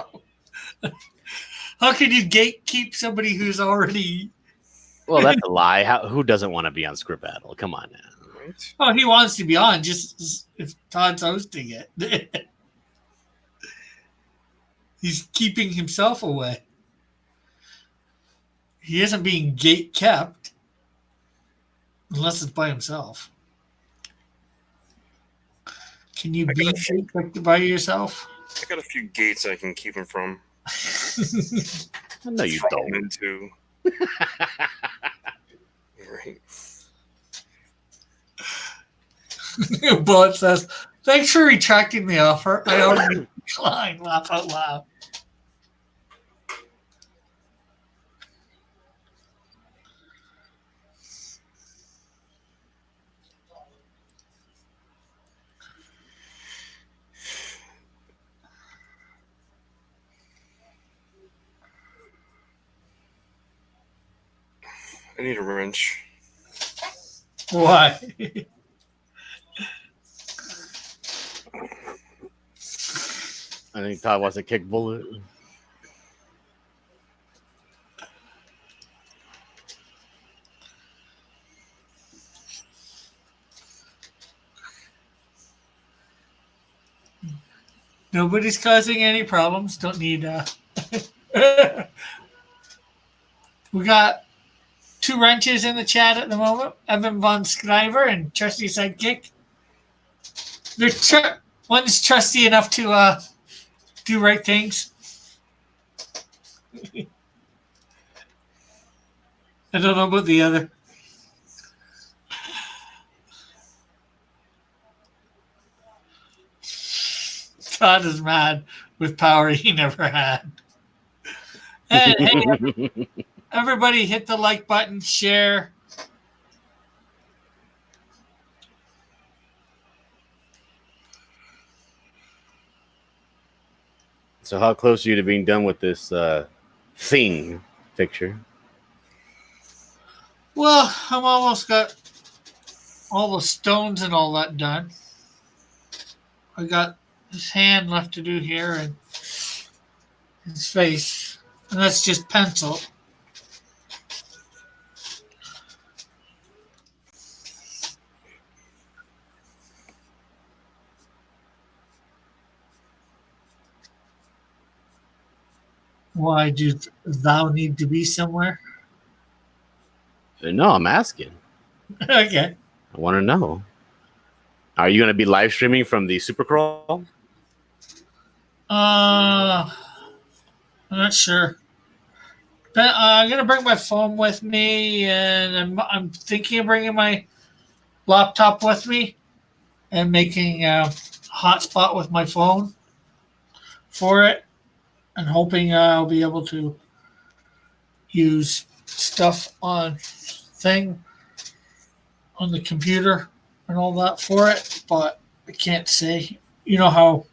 how can you gatekeep somebody who's already? Well, that's a lie. Who doesn't want to be on Scribbattle? Come on now. Right? Oh, he wants to be on just if Todd's hosting it. He's keeping himself away. He isn't being gate kept unless it's by himself. Can you I got be a few- gate kept by yourself? I got a few gates I can keep him from No, you falling don't. into. Right. Bullet says, "Thanks for retracting the offer. I already declined." Laugh out loud. I need a wrench. Why? I think Todd wants to kick Bullet. Nobody's causing any problems. Don't need. We got 2 wrenches in the chat at the moment. Evan Von Scriver and Trusty Sidekick. One's trusty enough to do right things. I don't know about the other. Todd is mad with power he never had. And hey, everybody hit the like button, share. So how close are you to being done with this thing picture? Well, I'm almost got all the stones and all that done. I got his hand left to do here and his face. And that's just pencil. Why do thou need to be somewhere? No, I'm asking. Okay. I want to know. Are you going to be live streaming from the Supercrawl? I'm not sure. But I'm gonna bring my phone with me, and I'm thinking of bringing my laptop with me, and making a hotspot with my phone for it, and hoping I'll be able to use stuff on the computer and all that for it. But I can't say. You know how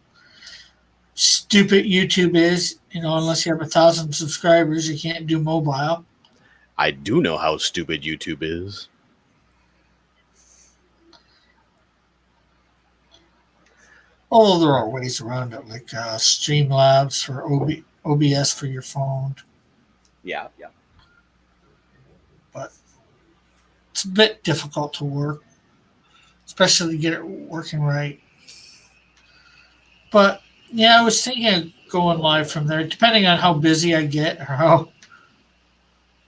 stupid YouTube is. Unless you have 1,000 subscribers, you can't do mobile. I do know how stupid YouTube is. Although there are ways around it, like Streamlabs for OBS for your phone. Yeah. But it's a bit difficult to work, especially to get it working right. But yeah, I was thinking of going live from there, depending on how busy I get or how,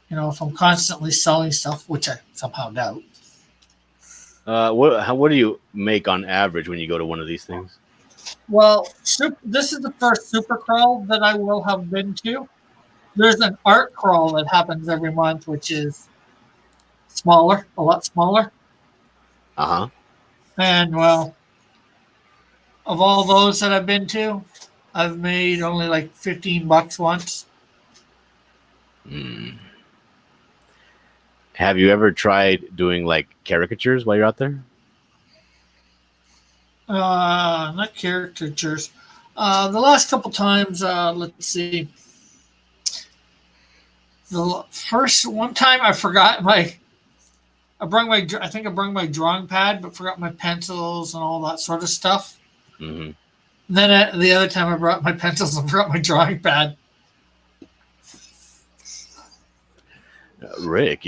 if I'm constantly selling stuff, which I somehow doubt. What do you make on average when you go to one of these things? Well, this is the first super crawl that I will have been to. There's an art crawl that happens every month, which is smaller, a lot smaller. Uh-huh. And well, of all those that I've been to, I've made only like $15 once. Have you ever tried doing like caricatures while you're out there? Not caricatures. The last couple times, let's see. The first one time I forgot I think I brought my drawing pad, but forgot my pencils and all that sort of stuff. Mm-hmm. Then the other time I brought my pencils and forgot my drawing pad. Rick.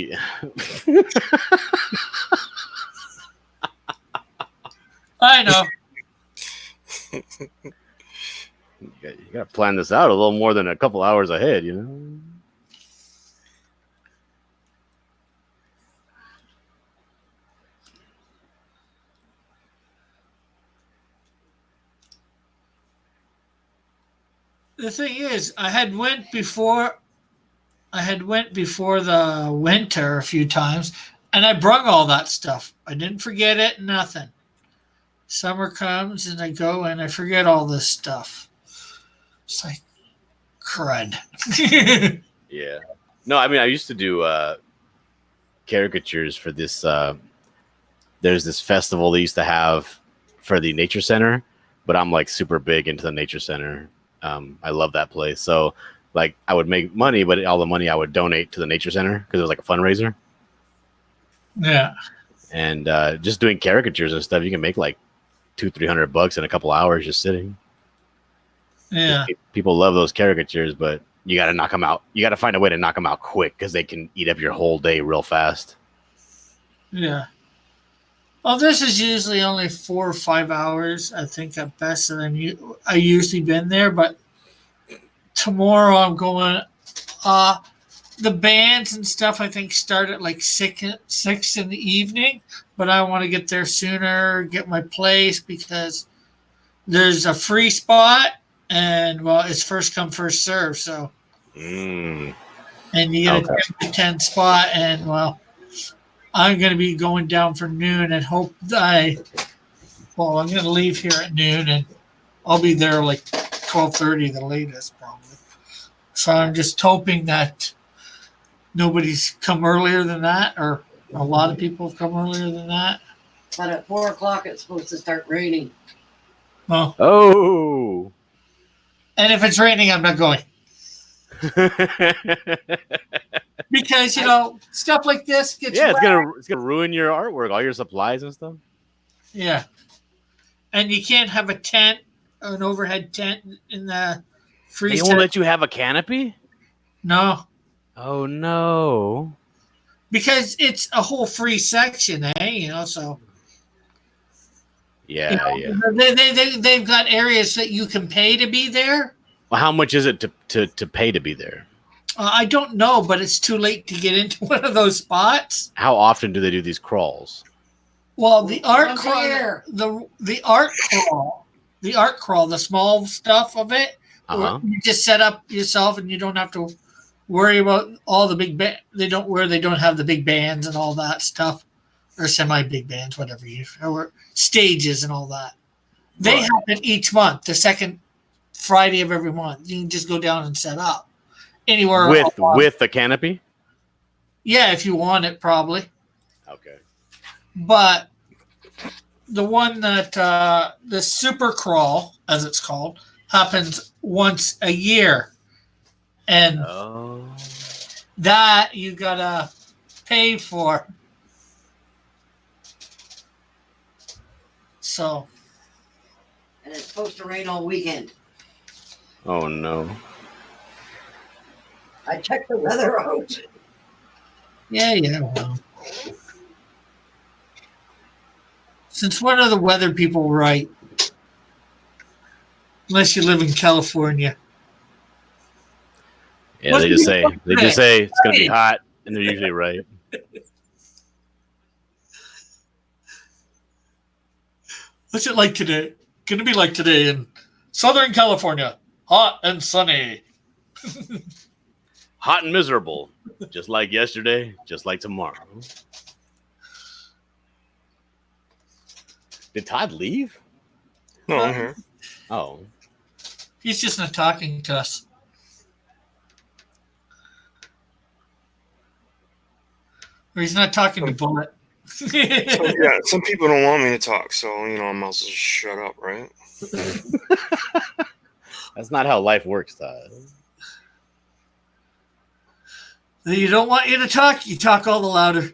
I know. You got to plan this out a little more than a couple hours ahead, the thing is, I had went before. I had went before the winter a few times, and I brung all that stuff. I didn't forget it. Nothing. Summer comes, and I go, and I forget all this stuff. It's like crud. Yeah. No, I mean I used to do caricatures for this. There's this festival they used to have for the nature center, but I'm like super big into the nature center. I love that place. So like I would make money, but all the money I would donate to the nature center because it was like a fundraiser. Yeah. And just doing caricatures and stuff, you can make like $200-300 in a couple hours just sitting. Yeah. People love those caricatures, but you got to knock them out. You got to find a way to knock them out quick because they can eat up your whole day real fast. Yeah. Well, this is usually only 4 or 5 hours, I think, at best. And I usually been there, but tomorrow I'm going. The bands and stuff I think start at like 6 in the evening, but I want to get there sooner, get my place because there's a free spot, and well, it's first come first serve. So, and you get Okay. a 10 spot, and well, I'm going to be going down for noon and hope I'm going to leave here at noon and I'll be there like 12:30 the latest probably. So I'm just hoping that nobody's come earlier than that, or a lot of people have come earlier than that. But at 4 o'clock, it's supposed to start raining. Well, Oh. and if it's raining, I'm not going because stuff like this gets Yeah, wet. it's gonna ruin your artwork, all your supplies and stuff. Yeah, and you can't have a tent, an overhead tent in the free. They won't let you have a canopy? No, Oh no. because it's a whole free section, so Yeah, yeah. they've got areas that you can pay to be there. Well, how much is it to pay to be there? I don't know, but it's too late to get into one of those spots. How often do they do these crawls? Well, the art Once a crawl, year. the art crawl, the small stuff of it, Uh-huh. you just set up yourself, and you don't have to worry about all the big they don't have the big bands and all that stuff, or semi big bands, whatever or stages and all that. They Right. happen each month, the second Friday of every month. You can just go down and set up anywhere With the canopy? Yeah, if you want it, probably. Okay. But the one that the super crawl, as it's called, happens once a year, and Oh. that you gotta pay for. So And it's supposed to rain all weekend. Oh no. I checked the weather out. yeah, well. Since when are the weather people right? Unless you live in California. Yeah, What's they just the- say it's gonna be hot, and they're usually right. What's it like today? Gonna be like today in Southern California. Hot and sunny. Hot and miserable, just like yesterday, just like tomorrow. Did Todd leave? No, I'm here. Oh, He's just not talking to us. Or he's not talking to Bullet. So, yeah, some people don't want me to talk, so I might as well just shut up, right? that's not how life works, Todd. You don't want you to talk, you talk all the louder.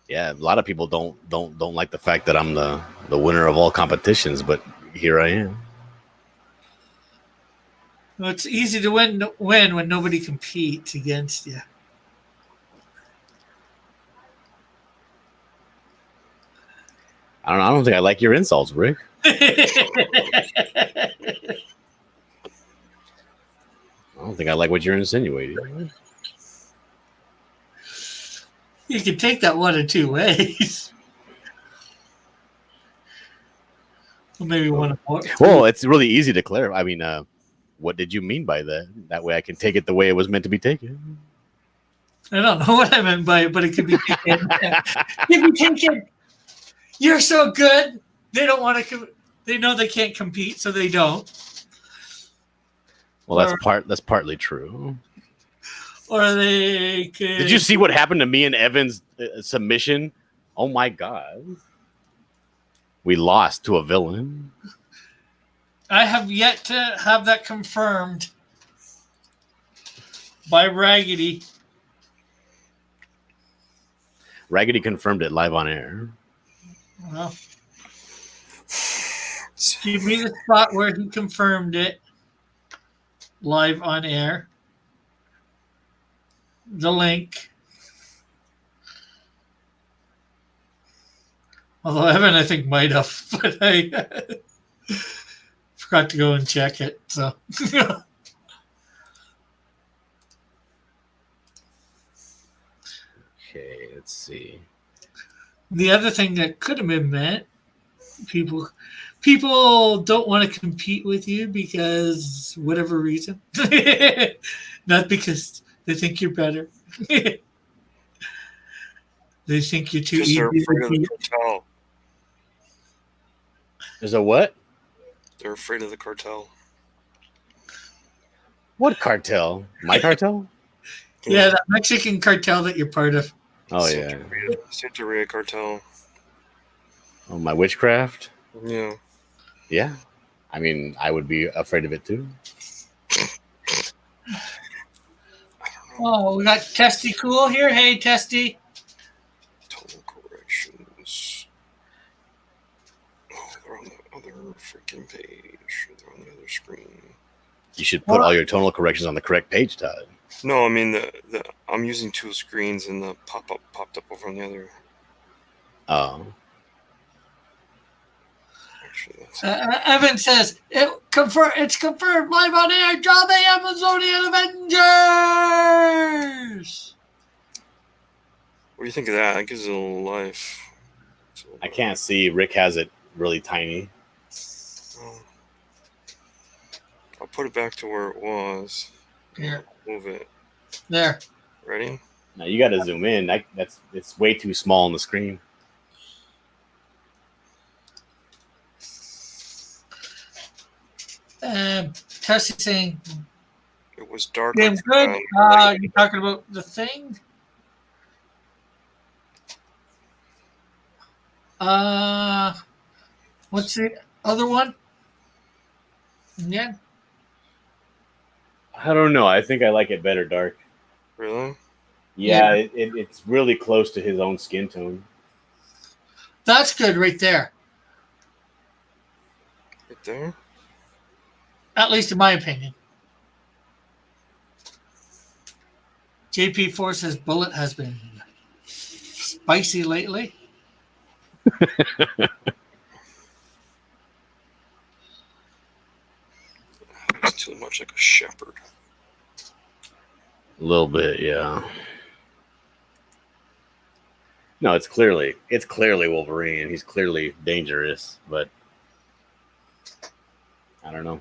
Yeah, a lot of people don't like the fact that I'm the winner of all competitions, but here I am. Well, it's easy to win when nobody competes against you. I don't think I like your insults, Rick. I don't think I like what you're insinuating. You can take that one of two ways. Maybe one of more. Well, it's really easy to clarify. I mean, what did you mean by that? That way I can take it the way it was meant to be taken. I don't know what I meant by it, but it could be taken. It could be taken. You're so good. They don't want to. They know they can't compete, so they don't. Well, that's partly true. Or they could. Did you see what happened to me and Evan's submission? Oh my god. We lost to a villain. I have yet to have that confirmed by Raggedy. Raggedy confirmed it live on air. Well, give me the spot where he confirmed it live on air. The link. Although Evan, I think, might have, but I forgot to go and check it. So, Okay, let's see. the other thing that could have been meant, people don't want to compete with you because whatever reason, not because they think you're better. They think you're too Because easy they're to afraid of the beat. cartel. There's a what? They're afraid of the cartel. What cartel? My cartel? Yeah, that Mexican cartel that you're part of. Oh yeah. Santeria cartel. Oh, my witchcraft? Yeah. Yeah. I mean, I would be afraid of it too. Oh, we got Testy Cool here. Hey, Testy. Total corrections. Oh, they're on the other freaking page. They're on the other screen. You should put all your tonal corrections on the correct page, Todd. No, I mean the I'm using two screens and the pop-up popped up over on the other. Oh. Actually, that's Evan says it's confirmed live on air. Draw the Amazonian Avengers. What do you think of that? That gives it a little life. I can't see. Rick has it really tiny. Oh. I'll put it back to where it was. Here, Move it. there. Ready? Now you got to zoom in. It's way too small on the screen. Tessie saying, It was dark. "Damn like good." the You talking about the thing? What's the other one? Yeah. I don't know. I think I like it better dark. Really? Yeah, it's really close to his own skin tone. That's good right there. Right there? At least in my opinion. JP4 says Bullet has been spicy lately. It's too much like a shepherd. A little bit, yeah. No, it's clearly Wolverine. He's clearly dangerous, but I don't know.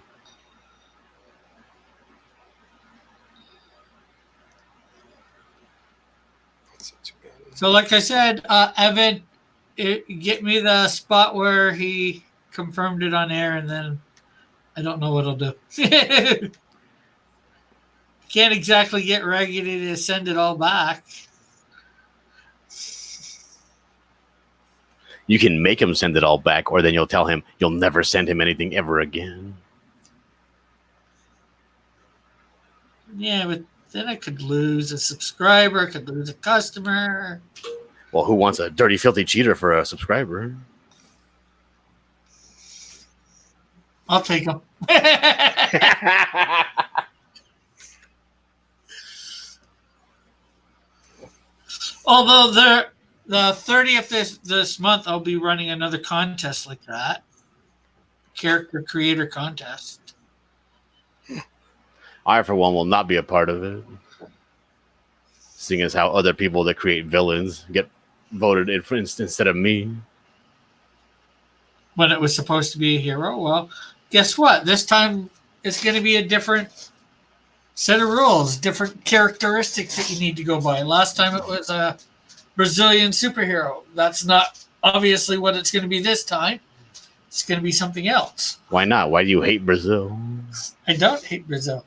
That's not too bad. So, like I said, Evan, get me the spot where he confirmed it on air, and then I don't know what I'll do. Can't exactly get Raggedy to send it all back. You can make him send it all back, or then you'll tell him you'll never send him anything ever again. Yeah, but then I could lose a subscriber, I could lose a customer. Well, who wants a dirty, filthy cheater for a subscriber? I'll take them. Although the 30th this month, I'll be running another contest like that. Character creator contest. I, for one, will not be a part of it. Seeing as how other people that create villains get voted in instead of me. when it was supposed to be a hero. Well, guess what? This time it's going to be a different set of rules, different characteristics that you need to go by. Last time it was a Brazilian superhero. That's not obviously what it's going to be this time. It's going to be something else. Why not? Why do you hate Brazil? I don't hate Brazil.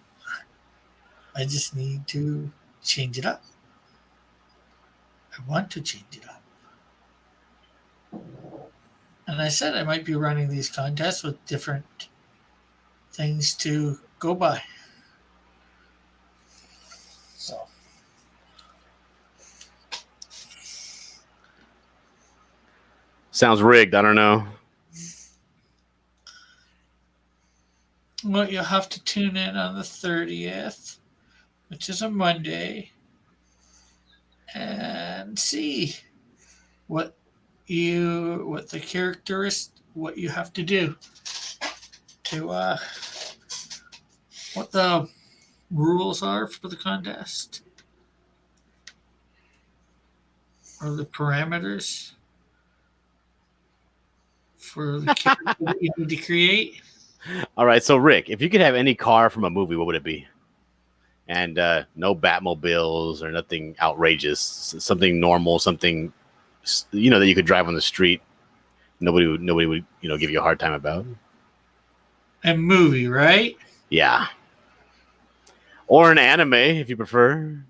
I just need to change it up. I want to change it up. And I said I might be running these contests with different things to go by. So. Sounds rigged. I don't know. Well, you'll have to tune in on the 30th, which is a Monday, and see what the characteristic, what you have to do to what the rules are for the contest or the parameters for the character that you need to create. All right. So, Rick, if you could have any car from a movie, what would it be? And no Batmobiles or nothing outrageous. Something normal. Something that you could drive on the street. Nobody would give you a hard time about. A movie, right? Yeah. Or an anime, if you prefer.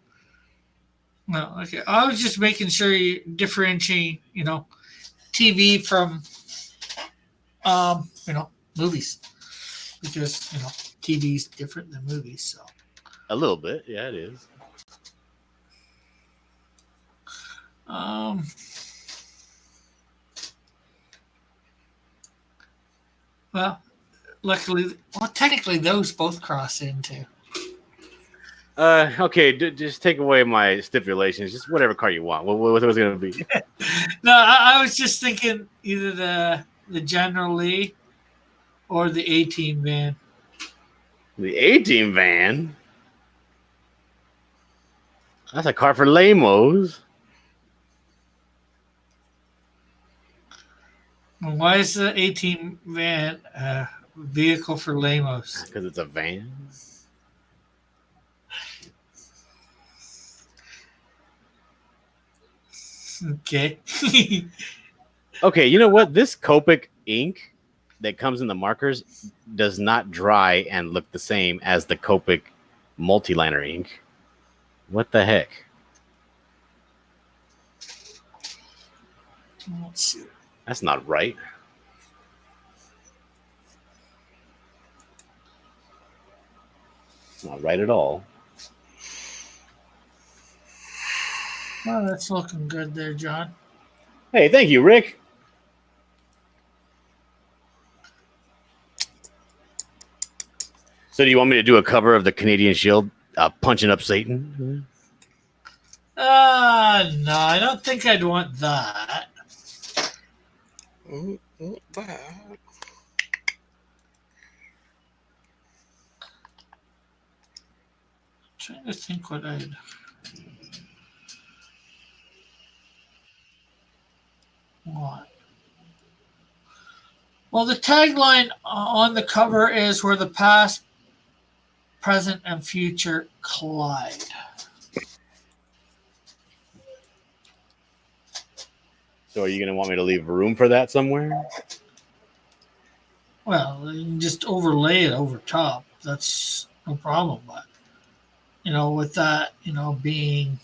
No, okay. I was just making sure you differentiate, TV from, movies, because TV is different than movies. So A little bit, yeah, it is. Well, technically, those both cross into. Okay, just take away my stipulations. Just whatever car you want. What was it going to be? No, I was just thinking either the General Lee or the A-Team van. The A-Team van? That's a car for lamos. Why is the A-Team van a vehicle for lamos? Because it's a van. Okay. Okay, you know what? This Copic ink that comes in the markers does not dry and look the same as the Copic multiliner ink. What the heck? Let's see. That's not right. It's not right at all. Well, that's looking good there, John. Hey, thank you, Rick. So do you want me to do a cover of the Canadian Shield punching up Satan? No, I don't think I'd want that. That. Trying to think what I'd want. Well, the tagline on the cover is where the past, present, and future collide. So are you going to want me to leave room for that somewhere? Well, you can just overlay it over top. That's no problem. But, with that, being.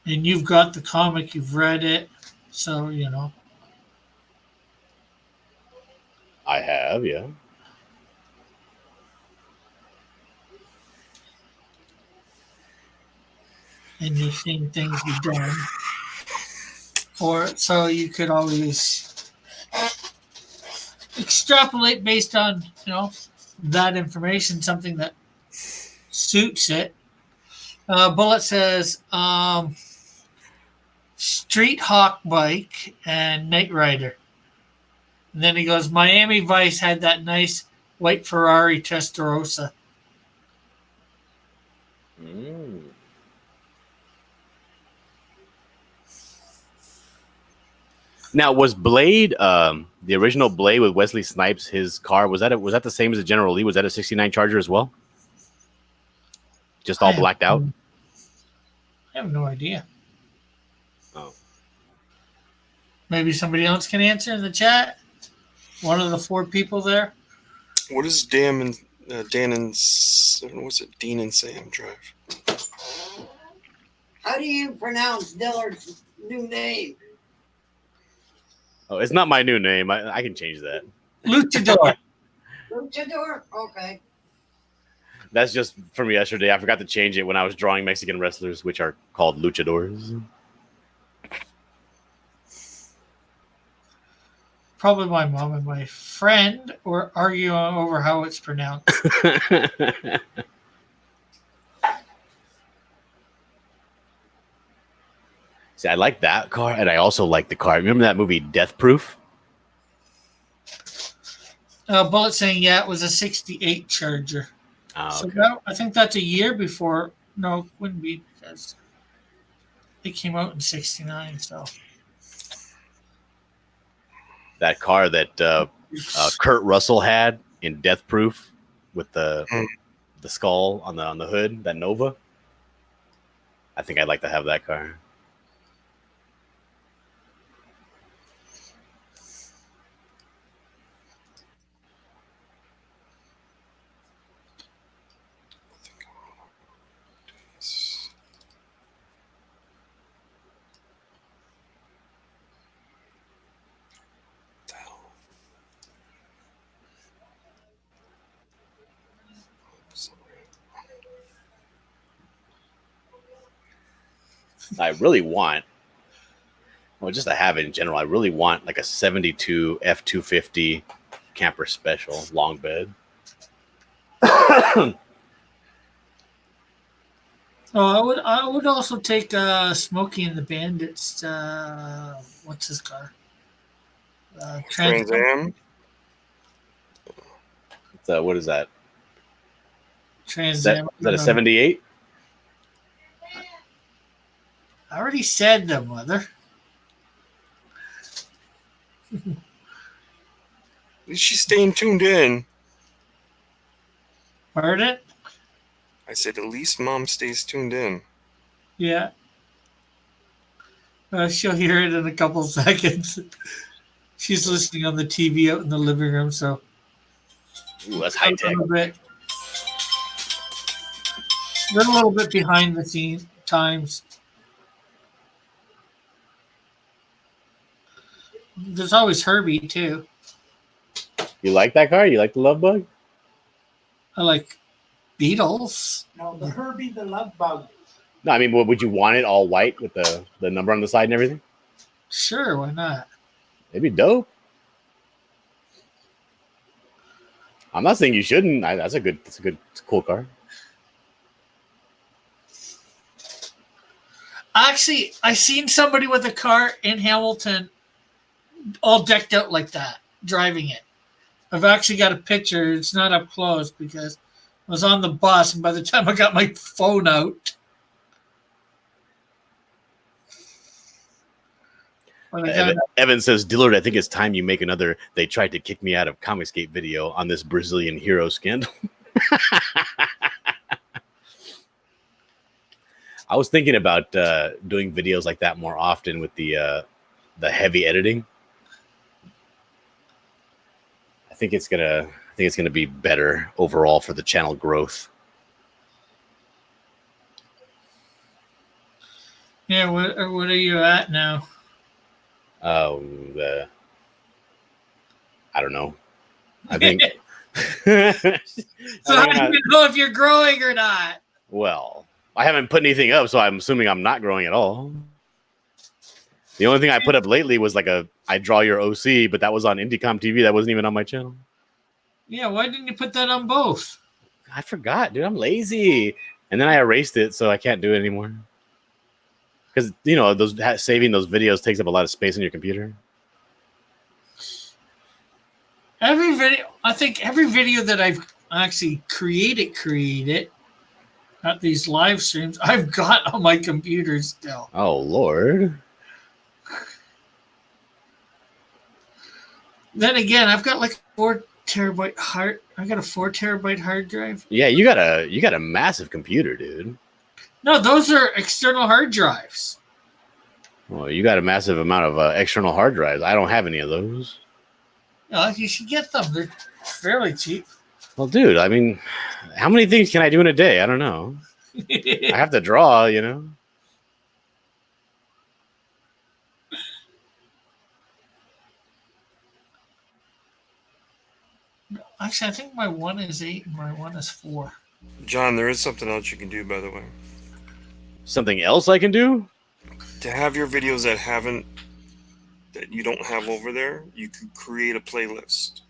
And you've got the comic, you've read it. So, I have, yeah. and you've seen things be done. So you could always extrapolate based on, that information, something that suits it. Bullet says, Street Hawk Bike and Knight Rider. And then he goes, Miami Vice had that nice white Ferrari Testarossa. Now, was Blade, the original Blade with Wesley Snipes, his car, was that the same as the General Lee? Was that a 69 Charger as well? Just all blacked out? I have no idea. Oh. Maybe somebody else can answer in the chat. One of the 4 people there. What is Dan and what's it? Dean and Sam drive? How do you pronounce Dillard's new name? Oh, it's not my new name. I can change that. Luchador. Luchador? Okay. That's just from yesterday. I forgot to change it when I was drawing Mexican wrestlers, which are called luchadors. Probably my mom and my friend were arguing over how it's pronounced. See, I like that car, and I also like the car. Remember that movie Death Proof? Bullet saying, yeah, it was a 68 Charger. Oh, So okay. that, I think that's a year before. No, it wouldn't be because it came out in 69. So That car that Kurt Russell had in Death Proof with the skull on the hood, that Nova. I think I'd like to have that car. I really want, well, just to have it in general, I really want like a 72 F250 camper special long bed. Oh, I would also take Smokey and the Bandits. What's his car? Trans Am. So what is that? Trans Is that a 78? I already said them, mother. At least she's staying tuned in. Heard it? I said at least mom stays tuned in. Yeah. She'll hear it in a couple seconds. She's listening on the TV out in the living room, so Ooh, that's high tech. we're a little bit behind the scenes times. There's always Herbie too. You like that car? You like the Love Bug? I like Beatles. No, the Herbie the Love Bug. No, I mean, would you want it all white with the number on the side and everything? Sure, why not? It'd be dope. I'm not saying you shouldn't. That's a good, cool car. Actually, I seen somebody with a car in Hamilton all decked out like that, driving it. I've actually got a picture. It's not up close because I was on the bus, and by the time I got my phone out, Evan says, Dillard, I think it's time you make another "They tried to kick me out of Comicsgate" video on this Brazilian hero scandal. I was thinking about doing videos like that more often with the heavy editing. I think it's gonna be better overall for the channel growth. yeah, what are you at now? I don't know. I think. So how do you know if you're growing or not? Well, I haven't put anything up, so I'm assuming I'm not growing at all. The only thing I put up lately was like I draw your OC, but that was on Indicom TV. That wasn't even on my channel. Yeah, why didn't you put that on both? I forgot, dude. I'm lazy, and then I erased it, so I can't do it anymore. Because saving those videos takes up a lot of space on your computer. I think every video that I've actually created at these live streams, I've got on my computer still. Oh Lord. Then again, I've got like a 4 terabyte hard. I got a 4 terabyte hard drive. Yeah, you got a massive computer, dude. No, those are external hard drives. Well, you got a massive amount of external hard drives. I don't have any of those. You should get them. They're fairly cheap. Well, dude, I mean, how many things can I do in a day? I don't know. I have to draw, you know. Actually, I think my one is 8 and my one is 4. John, there is something else you can do, by the way. Something else I can do? To have your videos that you don't have over there, you could create a playlist,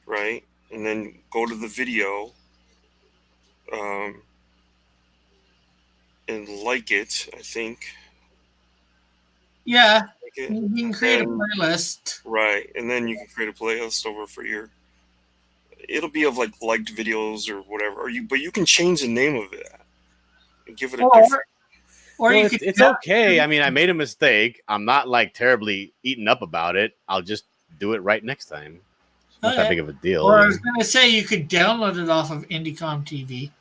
right? And then go to the video, and like it. I think. Yeah, Like it. you can create a And- playlist. Right, and then you can create a playlist over for your. It'll be of like liked videos or whatever, but you can change the name of it and give it a different. Or Well, you it's, could. it's okay. I mean, I made a mistake. I'm not like terribly eaten up about it. I'll just do it right next time. It's not that Okay. big of a deal. Or I was going to say you could download it off of Indicom TV.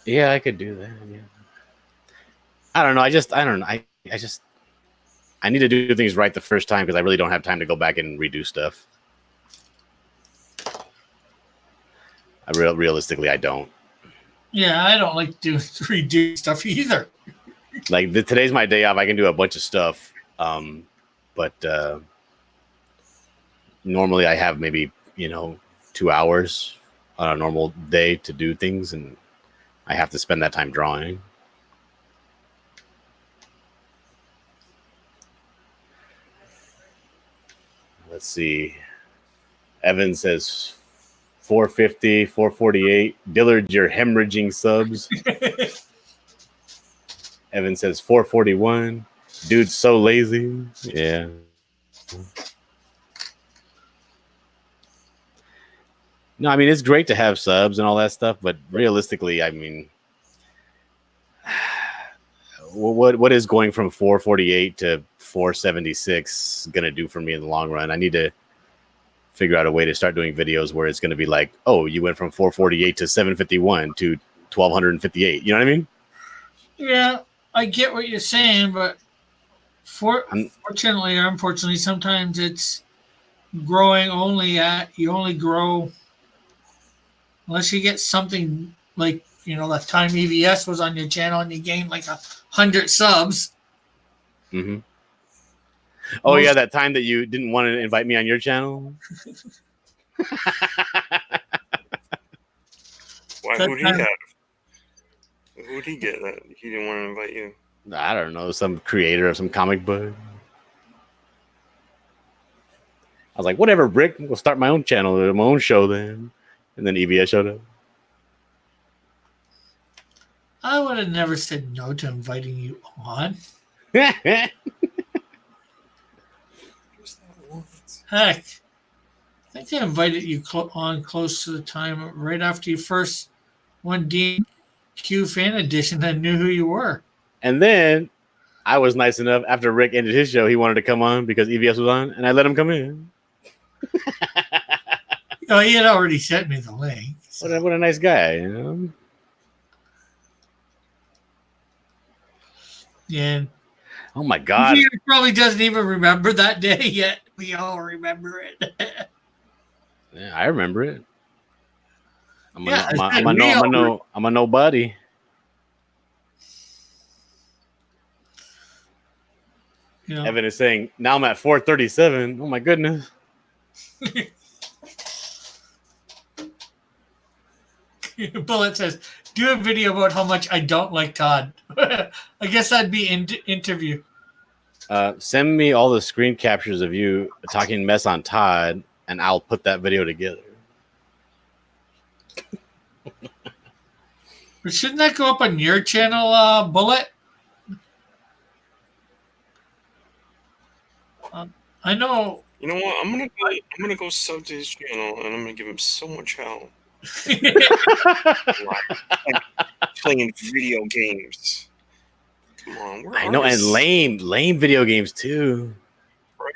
Yeah, I could do that. Yeah. I don't know. I don't know. I need to do things right the first time because I really don't have time to go back and redo stuff. Realistically, I don't. Yeah, I don't like to redo stuff either. Like today's my day off. I can do a bunch of stuff, but normally I have maybe 2 hours on a normal day to do things, and I have to spend that time drawing. Let's see. Evan says 450, 448. Dillard, you're hemorrhaging subs. Evan says 441. Dude's so lazy. Yeah. No, I mean, it's great to have subs and all that stuff, but realistically, I mean, what is going from 448 to 476 going to do for me in the long run? I need to figure out a way to start doing videos where it's going to be like, oh, you went from 448 to 751 to 1258. You know what I mean? Yeah, I get what you're saying, but fortunately or unfortunately, sometimes it's growing you only grow unless you get something like, that time EVS was on your channel and you gained like 100 subs. Mm-hmm. Oh, yeah, that time that you didn't want to invite me on your channel. Why? Who'd he have? Who'd he get that he didn't want to invite you? I don't know, some creator of some comic book. I was like, whatever, Brick, we'll start my own channel, my own show then. And then EVS showed up. I would have never said no to inviting you on. Heck, I think I invited you on close to the time right after you first won DQ Fan Edition. I knew who you were. And then I was nice enough after Rick ended his show, he wanted to come on because EVS was on, and I let him come in. He had already sent me the link. So. What a nice guy, you know? Yeah. Oh my God. He probably doesn't even remember that day yet. We all remember it. Yeah, I remember it. I'm a nobody. Evan is saying, now I'm at 437. Oh my goodness. Bullet says, do a video about how much I don't like Todd. I guess that'd be interview. Send me all the screen captures of you talking mess on Todd, and I'll put that video together. But shouldn't that go up on your channel, Bullet? I know. You know what? I'm gonna go sub to his channel, and I'm gonna give him so much hell. Playing video games. Come on, we're I know, and artists. lame video games too. Right.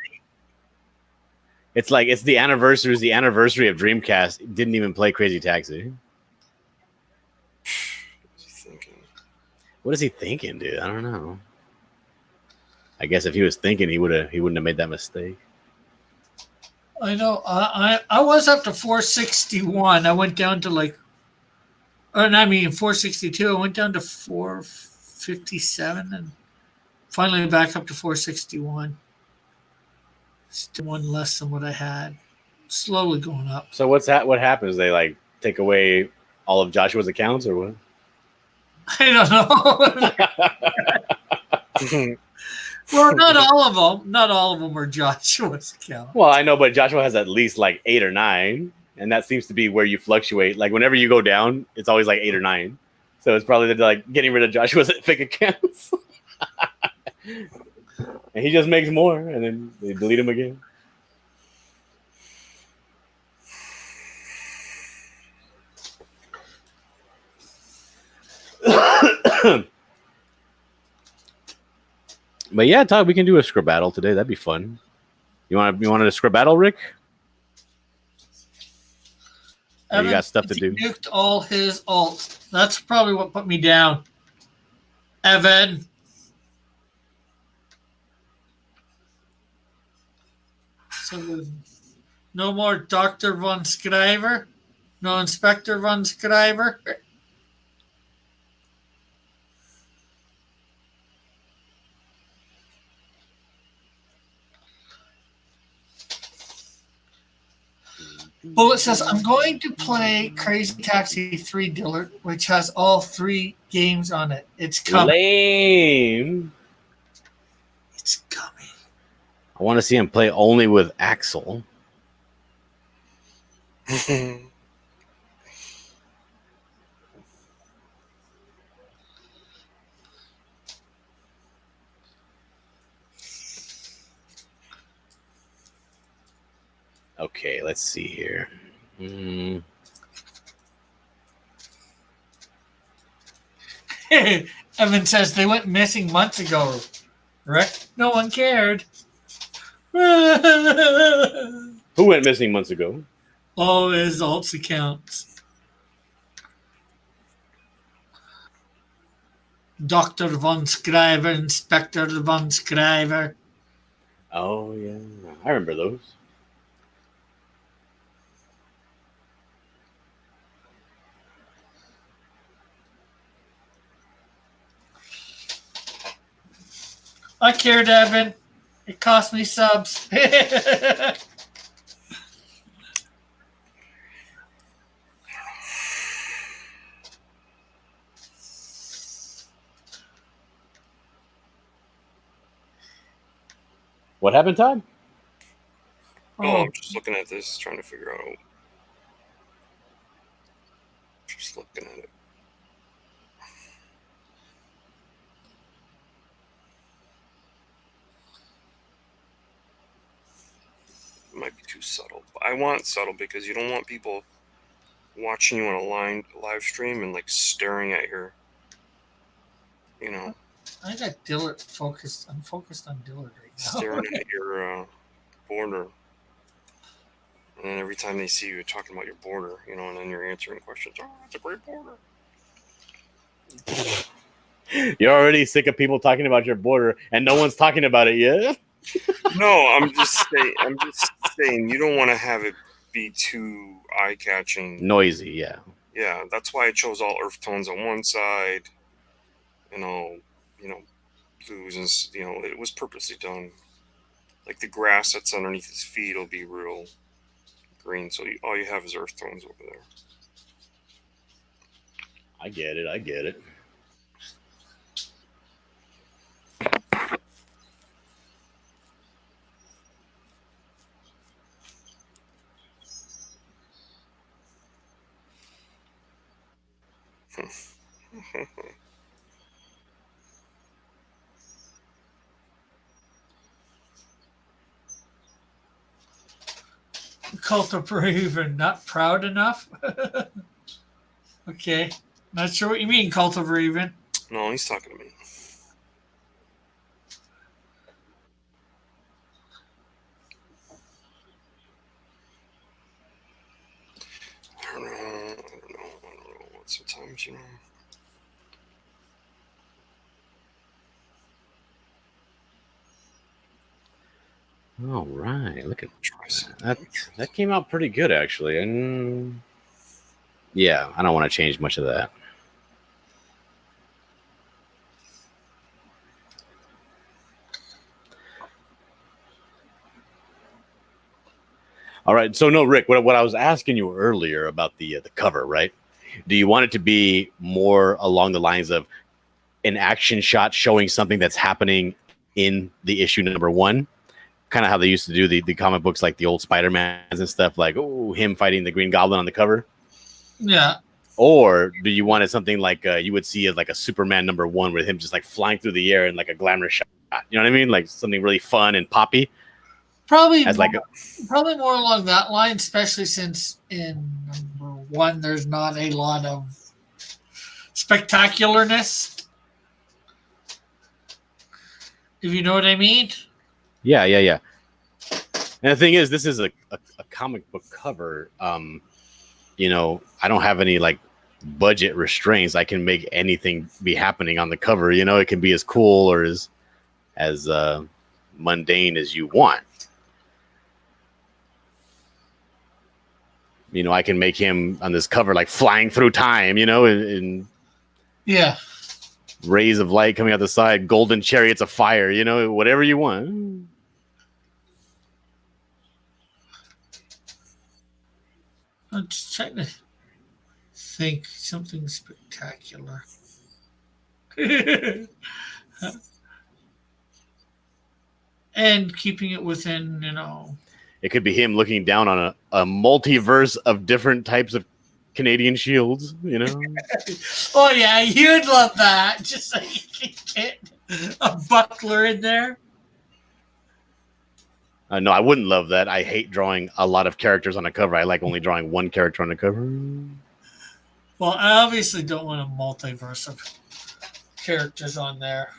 It's like it's the anniversary of Dreamcast. Didn't even play Crazy Taxi. What's he thinking? What is he thinking, dude? I don't know. I guess if he was thinking, he wouldn't have made that mistake. I know. I was up to 461. I went down to like, or I mean 462. I went down to 457, and finally back up to 461. Still one less than what I had. Slowly going up. So what's that? What happens? They like take away all of Joshua's accounts, or what? I don't know. Well, not all of them. Not all of them are Joshua's account. Well, I know, but Joshua has at least like 8 or 9, and that seems to be where you fluctuate. Like whenever you go down, it's always like 8 or 9. So it's probably like getting rid of Joshua's fake accounts, and he just makes more, and then they delete him again. But yeah, Todd, we can do a script battle today. That'd be fun. You want a script battle, Rick? Or you got stuff to do? Nuked all his alts. That's probably what put me down. Evan. So no more Dr. Von Scriver. No Inspector Von Scriver. Bullet says, I'm going to play Crazy Taxi 3 Dillard, which has all 3 games on it. It's coming. Lame. It's coming. I want to see him play only with Axel. Okay, let's see here. Evan says they went missing months ago. Rick, no one cared. Who went missing months ago? All his alts accounts. Dr. Von Scriver, Inspector Von Scriver. Oh, yeah. I remember those. I cared, Evan. It cost me subs. What happened, Todd? Oh, I'm just looking at this, trying to figure out. Just looking at it. It might be too subtle. But I want subtle because you don't want people watching you on a live stream and like staring at your, you know, I got Dillard focused. I'm focused on Dillard right now. staring at your border. And then every time they see you talking about your border, you know, and then you're answering questions. Oh, it's a great border. You're already sick of people talking about your border, and no one's talking about it yet. No, I'm just saying you don't want to have it be too eye-catching. Noisy, yeah. Yeah, that's why I chose all earth tones on one side, and all, you know, blues, and, you know, it was purposely done. Like the grass that's underneath his feet will be real green, so all you have is earth tones over there. I get it. Cult of Raven, not proud enough? Okay. Not sure what you mean, Cult of Raven. No, he's talking to me. sometimes, you know. All right, look at Try something. that came out pretty good actually, and yeah, I don't want to change much of that. All right, so no, Rick, what I was asking you earlier about the cover, right? Do you want it to be more along the lines of an action shot showing something that's happening in the issue number one, kind of how they used to do the comic books, like the old Spider-Mans and stuff, like him fighting the Green Goblin on the cover? Yeah. Or do you want it something like you would see as like a Superman number one with him just like flying through the air in like a glamorous shot? You know what I mean? Like something really fun and poppy. Probably As like probably more along that line, especially since in number one there's not a lot of spectacularness. If you know what I mean. yeah. And the thing is, this is a comic book cover. You know, I don't have any like budget restraints. I can make anything be happening on the cover. You know, it can be as cool or as mundane as you want. You know, I can make him on this cover like flying through time, you know, in Yeah. rays of light coming out the side, golden chariots of fire, you know, whatever you want. I'm just trying to think something spectacular. And keeping it within, you know. It could be him looking down on a multiverse of different types of Canadian shields, you know. Oh yeah, you'd love that. Just so you can get a buckler in there. No, I wouldn't love that. I hate drawing a lot of characters on a cover. I like only drawing one character on a cover. Well, I obviously don't want a multiverse of characters on there.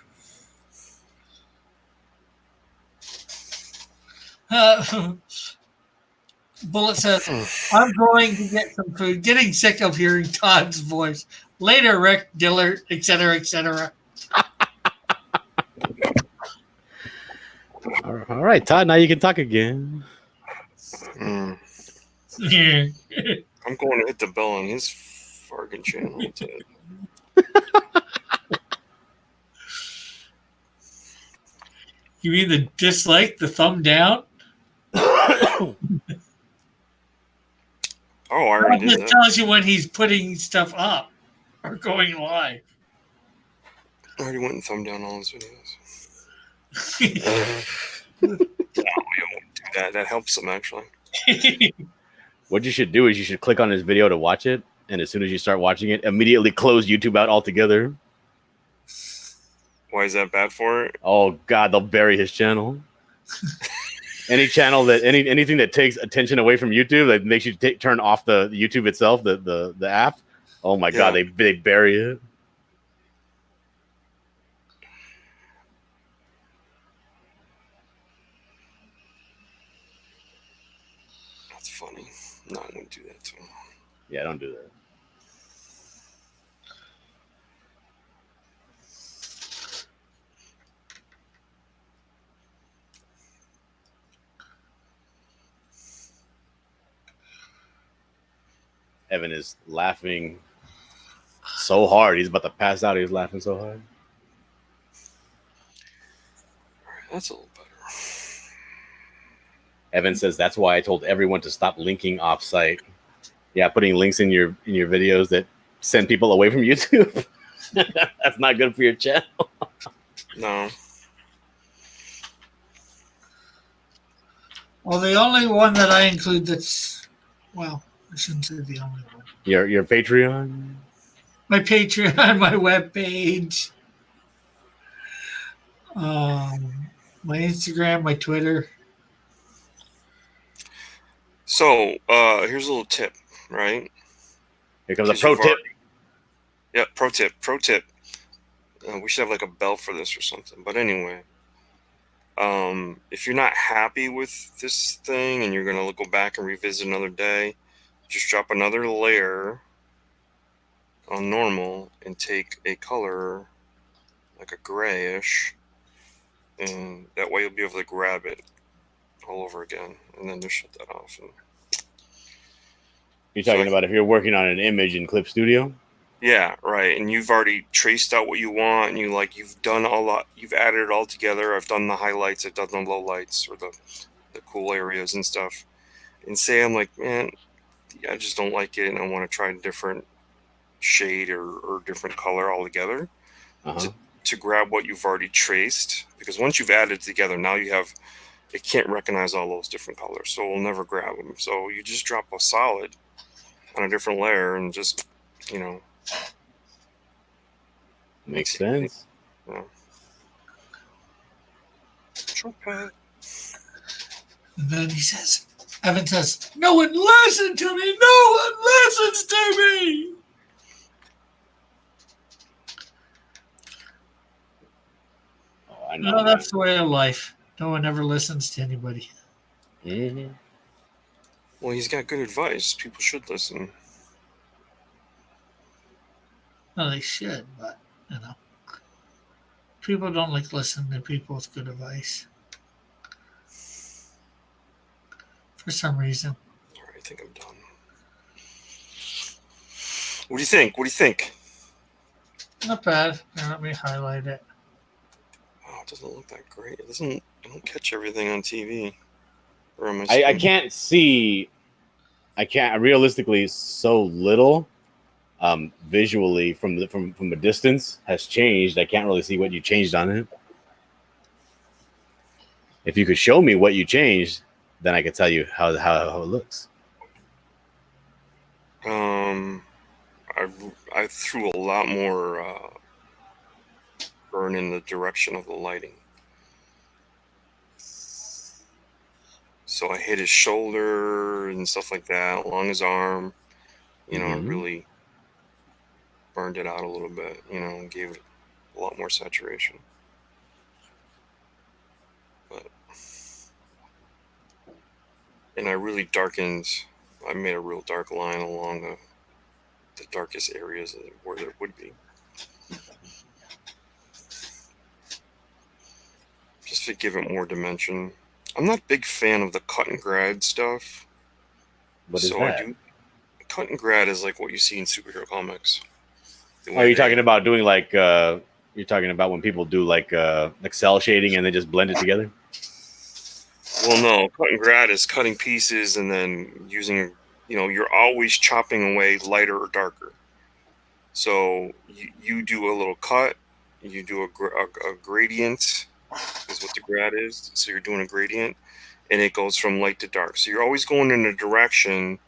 Bullet says, I'm going to get some food. Getting sick of hearing Todd's voice. Later, Rick, Dillard, etc., etc. All right, Todd, now you can talk again. Mm. Yeah. I'm going to hit the bell on his Fargan channel. You mean the dislike, the thumb down? Oh, I already That did just that. tells you when he's putting stuff up or going live. I already went and thumbed down all his videos. We won't do that. That helps him, actually. What you should do is you should click on his video to watch it, and as soon as you start watching it, immediately close YouTube out altogether. Why is that bad for it? Oh God, they'll bury his channel. Any channel that anything that takes attention away from YouTube, that makes you turn off the YouTube itself, the app. Oh my God, they bury it. That's funny. No, I wouldn't do that to him. Yeah, don't do that. Evan is laughing so hard. He's about to pass out. He's laughing so hard. All right, that's a little better. Evan says that's why I told everyone to stop linking off-site. Yeah, putting links in your videos that send people away from YouTube. That's not good for your channel. No. Well, the only one that I include that's, well, I shouldn't say the only one. Your Patreon? My Patreon, my webpage, my Instagram, my Twitter. So, here's a little tip, right? Here comes a pro tip. Yeah, pro tip. Pro tip. We should have like a bell for this or something. But anyway, if you're not happy with this thing and you're going to go back and revisit another day, just drop another layer on normal and take a color like a grayish, and that way you'll be able to grab it all over again, and then just shut that off. And You're So talking I- about if you're working on an image in Clip Studio. yeah, right. And you've already traced out what you want, and you've done a lot. You've added it all together. I've done the highlights, I've done the lowlights, or the cool areas and stuff. And say I'm like, man, I just don't like it, and I want to try a different shade or different color altogether. Uh-huh. To grab what you've already traced, because once you've added it together, now it can't recognize all those different colors, so we'll never grab them. So you just drop a solid on a different layer and just, Makes it- sense. Shortcut. And then Evan says, no one listened to me. No one listens to me. Oh, I know. No, that's the way of life. No one ever listens to anybody. Mm-hmm. Well, he's got good advice. People should listen. No, they should, but, people don't like listening to people with good advice. For some reason. All right, I think I'm done. What do you think? What do you think? Not bad. Now let me highlight it. Oh, it doesn't look that great. I don't catch everything on TV. Or on my I screen. can't see. I can't realistically so little visually from a distance has changed. I can't really see what you changed on it. If you could show me what you changed, then I could tell you how it looks. I threw a lot more burn in the direction of the lighting. So I hit his shoulder and stuff like that, along his arm. I Mhm. really burned it out a little bit, and gave it a lot more saturation. And I really darkened. I made a real dark line along the darkest areas where there would be. Just to give it more dimension. I'm not a big fan of the cut and grad stuff. What is So that? I do. Cut and grad is like what you see in superhero comics. Are you talking about doing like you're talking about when people do like cell shading and they just blend it together? Well, no, cut and grad is cutting pieces and then using. You're always chopping away lighter or darker. So you do a little cut. You do a gradient, is what the grad is. So you're doing a gradient, and it goes from light to dark. So you're always going in a direction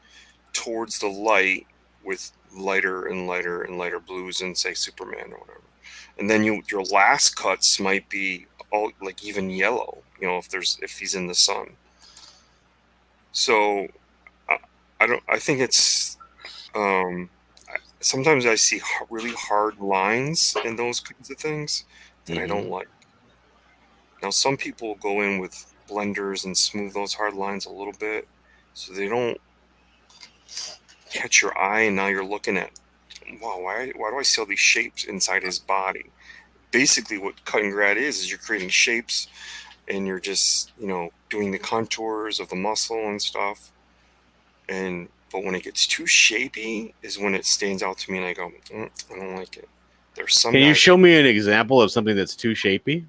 towards the light with lighter and lighter and lighter blues and say Superman or whatever. And then your last cuts might be all like even yellow, if he's in the sun. So I think it's sometimes I see really hard lines in those kinds of things that I don't like. Now some people go in with blenders and smooth those hard lines a little bit so they don't catch your eye, and now you're looking at, wow, why do I see all these shapes inside his body? Basically what cut and grad is you're creating shapes, and you're just doing the contours of the muscle and stuff. But when it gets too shapy is when it stands out to me, and I go, I don't like it. There's some Can you guys show me an example of something that's too shapy?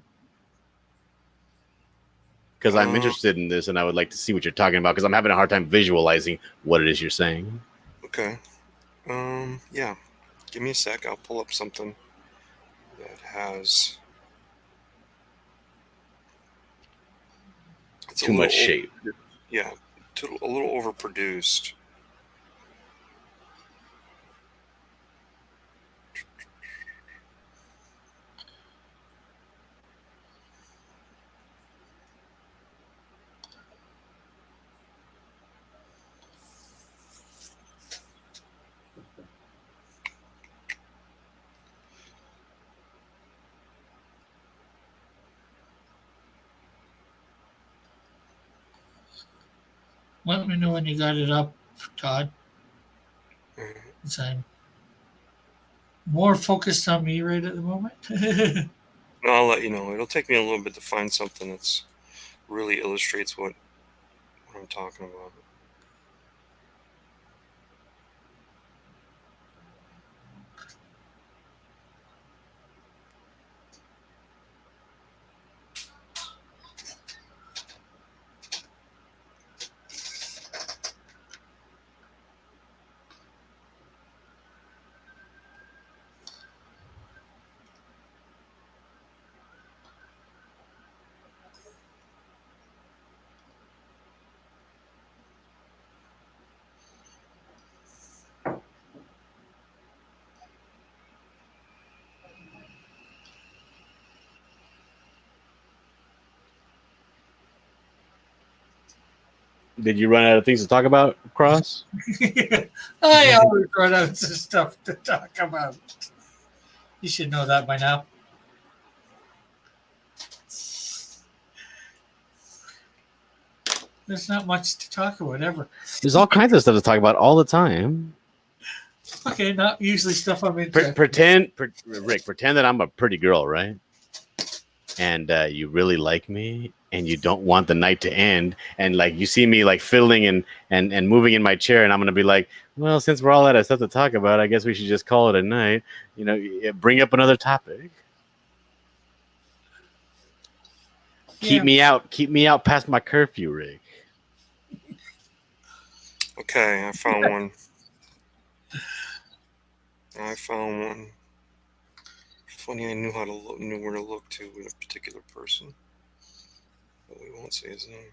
Because I'm interested in this and I would like to see what you're talking about because I'm having a hard time visualizing what it is you're saying. Okay. Yeah. Give me a sec. I'll pull up something that has Too much shape. Yeah, a little overproduced. Let me know when you got it up, Todd. Mhm. Same. more focused on me right at the moment. I'll let you know. It'll take me a little bit to find something that's really illustrates what I'm talking about. Did you run out of things to talk about, Cross? I always run out of stuff to talk about. You should know that by now. There's not much to talk about ever. There's all kinds of stuff to talk about all the time. Okay, not usually stuff I'm into. Rick, pretend that I'm a pretty girl, right? And you really like me, and you don't want the night to end, and like you see me like fiddling and moving in my chair, and I'm gonna be like, well, since we're all out of stuff to talk about, I guess we should just call it a night. You know, bring up another topic. Keep me out past my curfew, Rick. Okay, I found one. Funny, I knew where to look to with a particular person, but we won't say his name.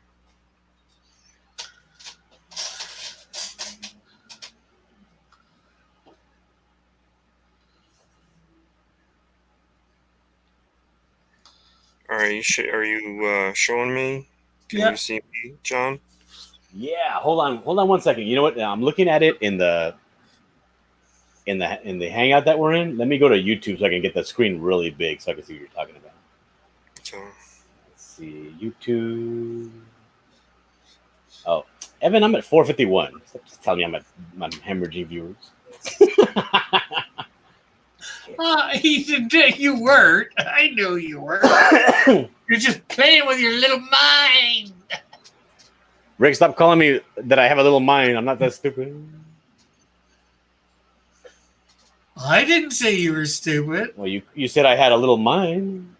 All right, are you showing me? Can you see me, John? Yeah, hold on 1 second. You know what? I'm looking at it in the hangout that we're in. Let me go to YouTube so I can get the screen really big so I can see what you're talking about. So, let's see, YouTube. Oh, Evan, I'm at 451. Stop telling me I'm hemorrhaging viewers. He didn't. You weren't. I knew you were. You're just playing with your little mind. Rick, stop calling me that I have a little mind. I'm not that stupid. I didn't say you were stupid. Well, you said I had a little mind.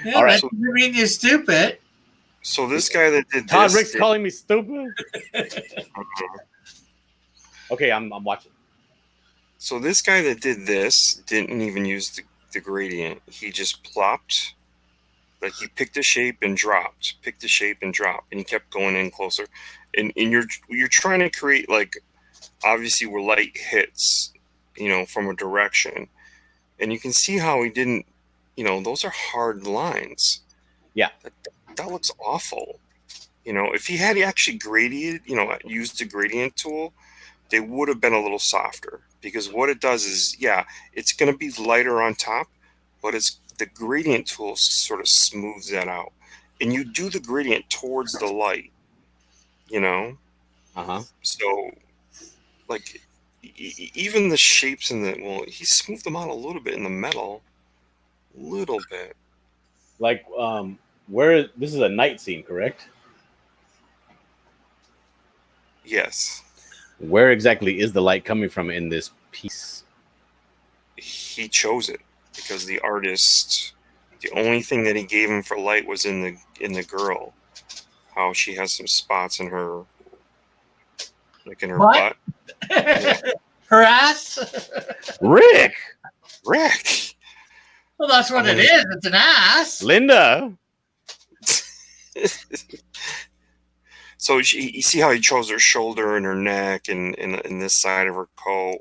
Yeah, all right. That doesn't mean you're stupid. So this guy that did Todd this, Rick's calling me stupid. Okay, I'm watching. So this guy that did this didn't even use the gradient. He just plopped, like he picked a shape and dropped, picked a shape and dropped, and he kept going in closer. And you're trying to create, like, obviously where light hits, you know, from a direction, and you can see how he didn't, you know, those are hard lines. Yeah, that looks awful. You know, if he had actually gradiated, you know, used the gradient tool, they would have been a little softer, because what it does is, yeah, it's going to be lighter on top, but it's the gradient tool sort of smooths that out, and you do the gradient towards the light, you know. So, like, even the shapes in he smoothed them out a little bit in the metal, little bit. Like, where this is a night scene, correct? Yes. Where exactly is the light coming from in this piece? He chose it because the artist, the only thing that he gave him for light was in the girl, how she has some spots in her, like in her butt. Her ass. Rick. Well, that's what it is. It's an ass. Linda. So you see how he chose her shoulder and her neck and in this side of her coat.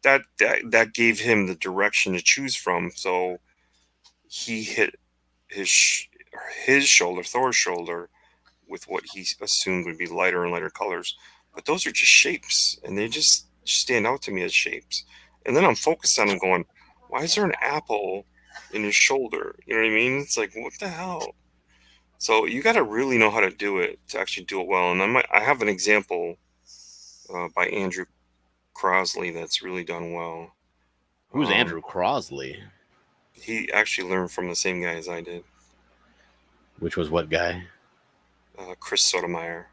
That gave him the direction to choose from. So he hit his shoulder, Thor's shoulder, with what he assumed would be lighter and lighter colors. But those are just shapes, and they just stand out to me as shapes. And then I'm focused on him going, why is there an apple in his shoulder? You know what I mean? It's like, what the hell? So you got to really know how to do it to actually do it well. And I have an example by Andrew Crosley that's really done well. Who's Um, Andrew Crosley? He actually learned from the same guy as I did, Which was what guy? Chris Sotomayor.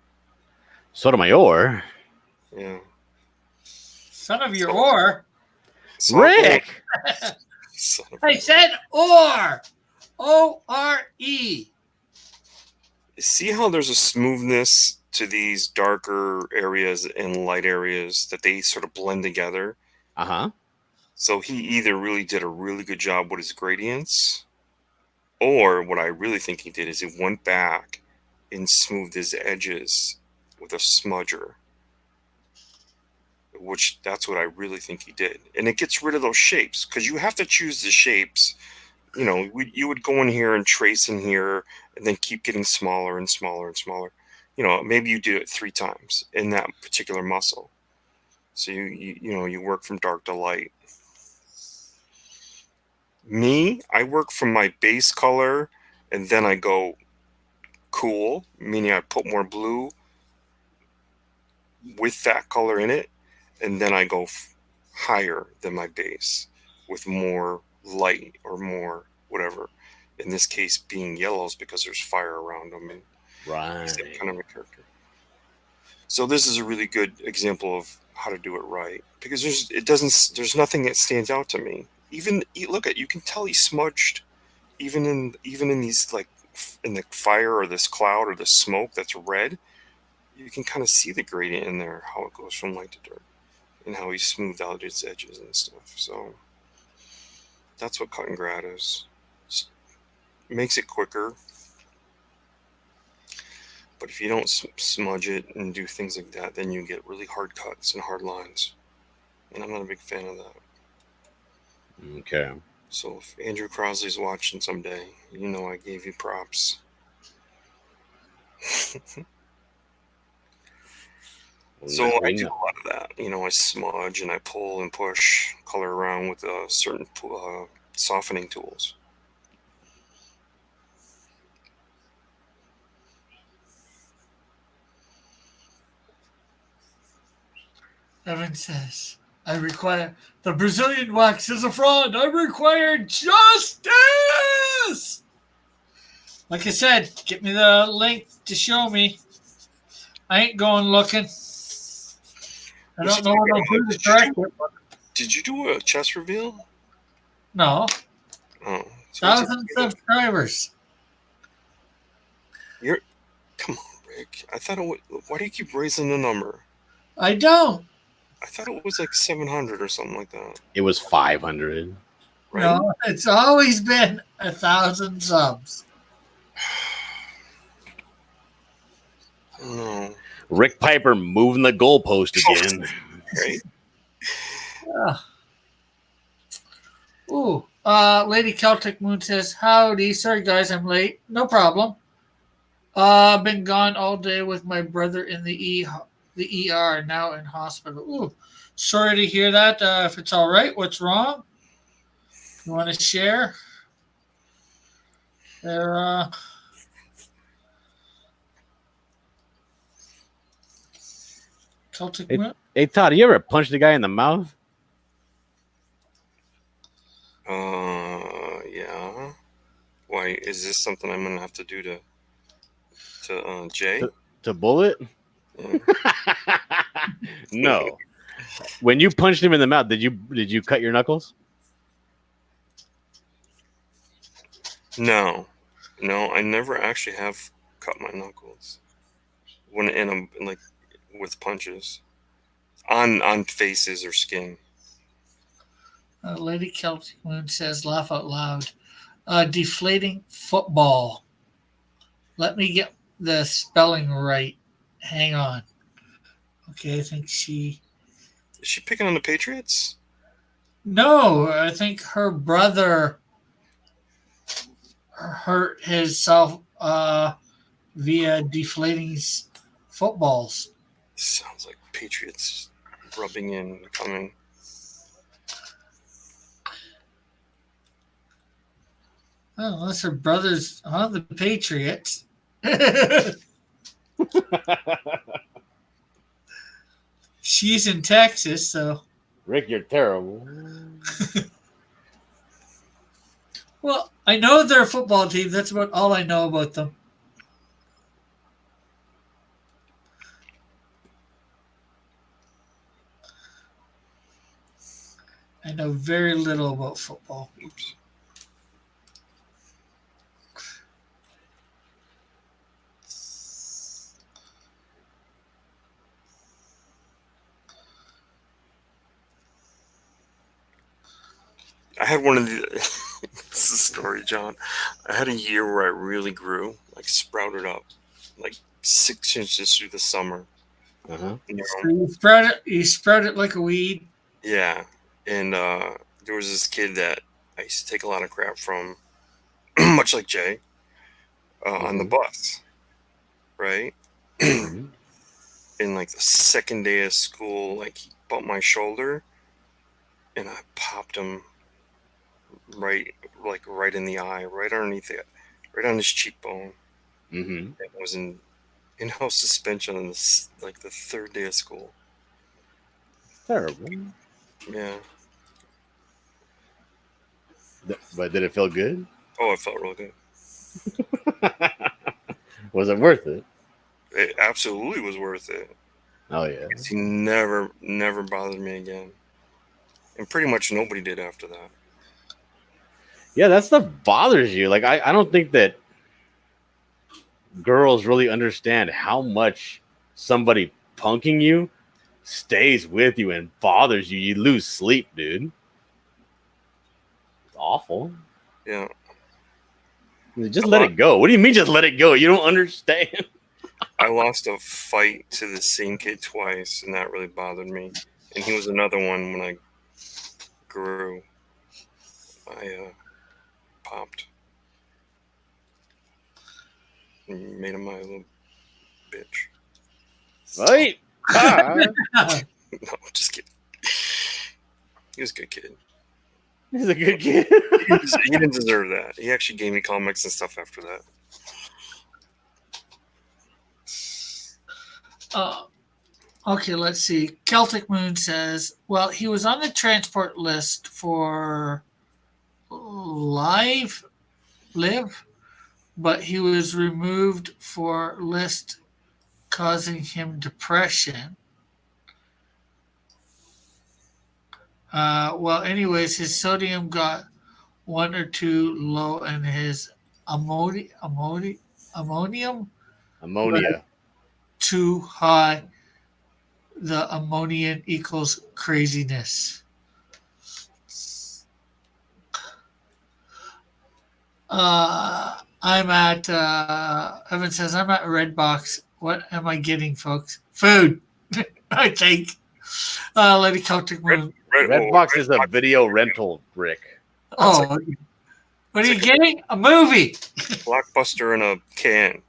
Sotomayor. Yeah. Son of your So- or. So I'll go- Rick. Son of I a- said or. O-R-E. See how there's a smoothness to these darker areas and light areas that they sort of blend together. Uh-huh. So he either really did a really good job with his gradients, or what I really think he did is he went back and smoothed his edges with a smudger. Which that's what I really think he did. And it gets rid of those shapes because you have to choose the shapes. You know, you would go in here and trace in here and then keep getting smaller and smaller and smaller. You know, maybe you do it 3 times in that particular muscle. So you work from dark to light. Me, I work from my base color and then I go cool, meaning I put more blue with that color in it, and then I go higher than my base with more light or more whatever. In this case, being yellows because there's fire around them and Right. he's that kind of a character. So this is a really good example of how to do it right because there's nothing that stands out to me. Even look at, you can tell he's smudged even in these, like, in the fire or this cloud or the smoke that's red. You can kind of see the gradient in there, how it goes from light to dark, and how he smoothed out its edges and stuff. So that's what cut and grad is. Just makes it quicker. But if you don't smudge it and do things like that, then you get really hard cuts and hard lines. And I'm not a big fan of that. Okay. So if Andrew Crosley's watching someday, you know I gave you props. So I do a lot of that. You know, I smudge and I pull and push color around with certain softening tools. Evan says, I require the Brazilian wax is a fraud. I require justice. Like I said, get me the link to show me. I ain't going looking. I don't know what I'll do to correct it. Did you do a chest reveal? No, Oh, so it's 1,000 subscribers. come on, Rick. I thought it would. Why do you keep raising the number? I don't. I thought it was like 700 or something like that. It was 500. Right? No, it's always been 1,000 subs. I don't know. Rick Piper moving the goalpost again. Right? Ooh, Lady Celtic Moon says, howdy. Sorry, guys, I'm late. No problem. Been gone all day with my brother in the ER, now in hospital. Ooh, sorry to hear that. If it's all right, what's wrong? You want to share? There, Celtic Moon? Hey, Todd, you ever punched a guy in the mouth? Yeah. Why is this something I'm gonna have to do to Jay? To bullet? Yeah. No. When you punched him in the mouth, did you cut your knuckles? No, I never actually have cut my knuckles when like with punches on faces or skin. Lady Celtic Moon says, laugh out loud. Deflating football. Let me get the spelling right. Hang on. Okay, I think she... Is she picking on the Patriots? No, I think her brother hurt himself via deflating footballs. Sounds like Patriots rubbing in, coming. Oh, unless her brother's on the Patriots. She's in Texas, so Rick, you're terrible. Well, I know they're a football team. That's about all I know about them. I know very little about football. Oops. I had one of the. This is a story, John. I had a year where I really grew, like sprouted up, like 6 inches through the summer. Uh-huh. You know? So you spread it like a weed. Yeah, and there was this kid that I used to take a lot of crap from, much like Jay, on the Mhm. bus, right? Mhm. And like the second day of school, like he bumped my shoulder, and I popped him right in the eye, right underneath it, right on his cheekbone. Mhm. It was in-house suspension on this like the third day of school. Terrible. Yeah. But did it feel good? Oh, it felt real good. Was it worth it? It absolutely was worth it. Oh yeah. He never bothered me again, and pretty much nobody did after that. Yeah, that stuff bothers you. Like I don't think that girls really understand how much somebody punking you stays with you and bothers you. You lose sleep, dude. It's awful. Yeah. Just let it go. What do you mean just let it go? You don't understand. I lost a fight to the same kid twice, and that really bothered me. And he was another one when I grew. I popped. And made him my little bitch. Right? No, just kidding. He was a good kid. He's a good kid. He didn't deserve that. He actually gave me comics and stuff after that. Okay, let's see. Celtic Moon says, well, he was on the transport list for live, but he was removed for list causing him depression. Well, anyways, his sodium got 1 or 2 low, and his ammonium Ammonia. too high. The ammonium equals craziness. I'm at Evan says I'm at Redbox. What am I getting, folks? Food. I think. Lady Celtic Moon. Redbox is a video rental, Rick. Oh, what are you getting? A movie. Blockbuster in a can.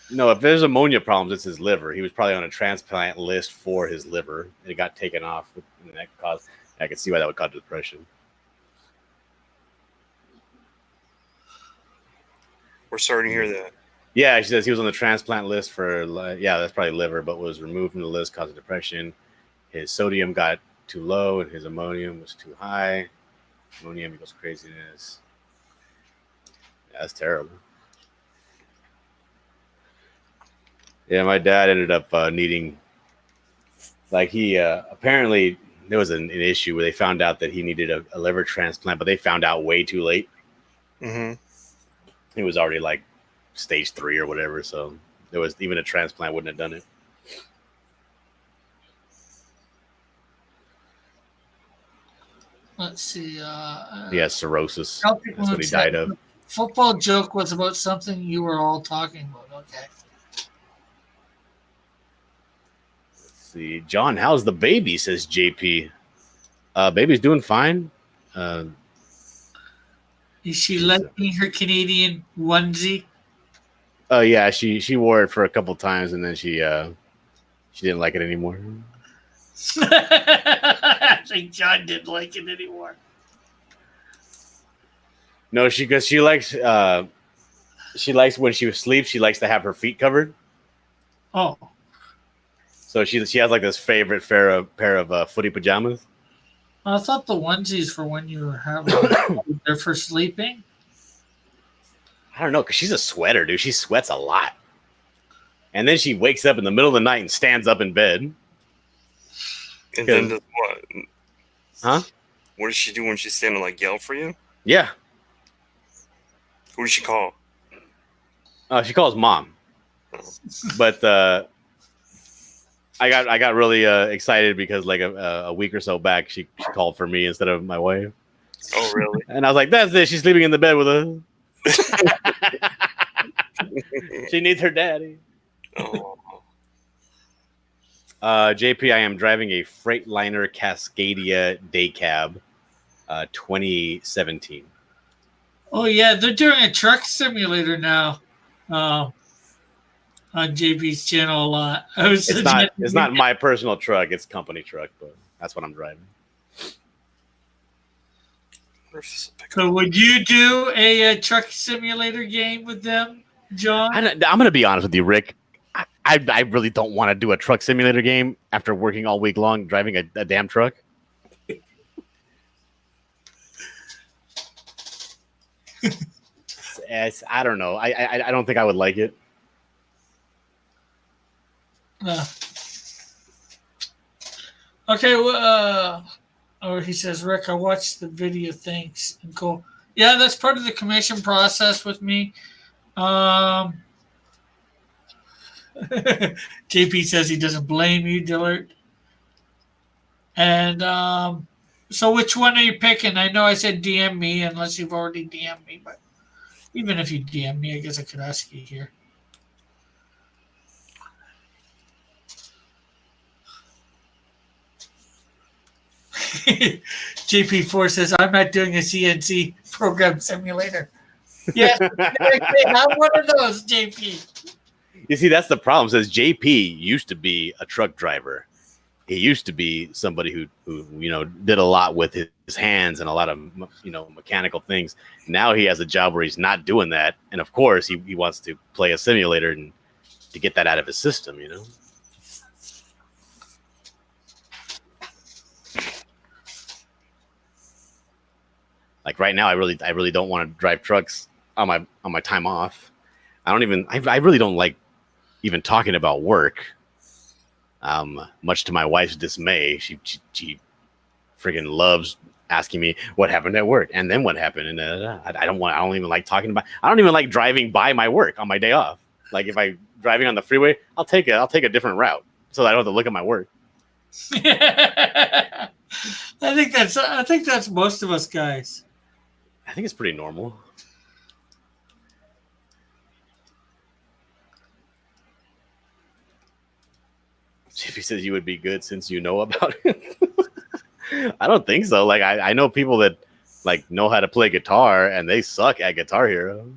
No, if there's ammonia problems, it's his liver. He was probably on a transplant list for his liver, and it got taken off. And that caused. I can see why that would cause depression. We're sorry to hear that. Yeah, she says he was on the transplant list for. Yeah, that's probably liver, but was removed from the list, causing depression. His sodium got too low, and his ammonium was too high. Ammonium equals craziness. Yeah, that's terrible. Yeah, my dad ended up needing, like he apparently there was an issue where they found out that he needed a liver transplant, but they found out way too late. Mm-hmm. It was already like stage 3 or whatever, so there was even a transplant wouldn't have done it. Let's see. He has cirrhosis. Celtic That's Moon what he said, died of. Football joke was about something you were all talking about. Okay. See, John, how's the baby? Says JP. Baby's doing fine. Is she liking her Canadian onesie? Yeah, she wore it for a couple times and then she didn't like it anymore. I think John didn't like it anymore. No, because she likes when she sleeps, she likes to have her feet covered. Oh, So she has like this favorite pair of footy pajamas. I thought the onesies for when you were having they're for sleeping. I don't know, because she's a sweater, dude. She sweats a lot. And then she wakes up in the middle of the night and stands up in bed. And then does what? Huh? What does she do when she's standing, like, yell for you? Yeah. Who does she call? She calls mom. But I got really excited because like a week or so back, she called for me instead of my wife. Oh, really? And I was like, that's it. She's sleeping in the bed with us. She needs her daddy. Oh. JP, I am driving a Freightliner Cascadia day cab, 2017. Oh yeah, they're doing a truck simulator now. On JP's channel a lot. It's not my personal truck, it's company truck, but that's what I'm driving. So would you do a truck simulator game with them, John? I'm gonna be honest with you, Rick. I really don't want to do a truck simulator game after working all week long driving a damn truck. I don't know. I don't think I would like it. Okay, well, or he says, Rick, I watched the video. Thanks. And cool. Yeah, that's part of the commission process with me. JP says he doesn't blame you, Dillard. And so which one are you picking? I know I said DM me unless you've already DM'd me, but even if you DM me, I guess I could ask you here. JP4 says, I'm not doing a CNC program simulator. Yes, I'm one of those, JP. You see, that's the problem. Says JP used to be a truck driver. He used to be somebody who did a lot with his hands and a lot of mechanical things. Now he has a job where he's not doing that, and of course he wants to play a simulator and to get that out of his system. Like right now, I really don't want to drive trucks on my time off. I really don't like even talking about work. Much to my wife's dismay, she friggin' loves asking me what happened at work and then what happened. And I don't even like talking about. I don't even like driving by my work on my day off. Like if I'm driving on the freeway, I'll take a different route so that I don't have to look at my work. I think that's most of us guys. I think it's pretty normal. If he says you would be good since you know about it. I don't think so. Like I know people that like know how to play guitar and they suck at Guitar Hero.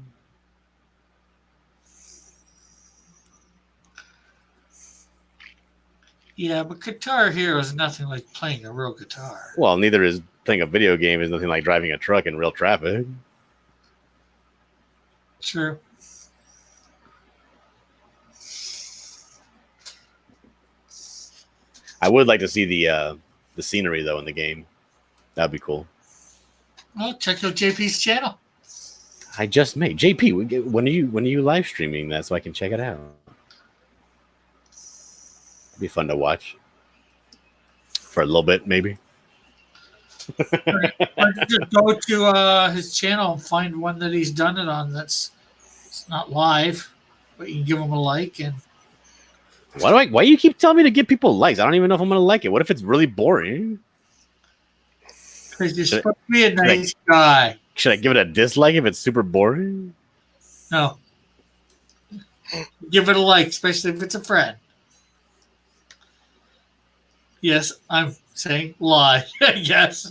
Yeah, but Guitar Hero is nothing like playing a real guitar. Well, neither is playing a video game. Is nothing like driving a truck in real traffic. True. I would like to see the scenery though in the game. That'd be cool. Well, check out JP's channel. I just made JP. When are you live streaming that so I can check it out? It'd be fun to watch for a little bit, maybe. Or just go to his channel and find one that he's done it on it's not live, but you can give him a like. And Why do you keep telling me to give people likes? I don't even know if I'm gonna like it. What if it's really boring? because you're supposed to be a nice guy. Should I give it a dislike if it's super boring? No. Give it a like, especially if it's a friend. Yes, I'm saying lie. Yes.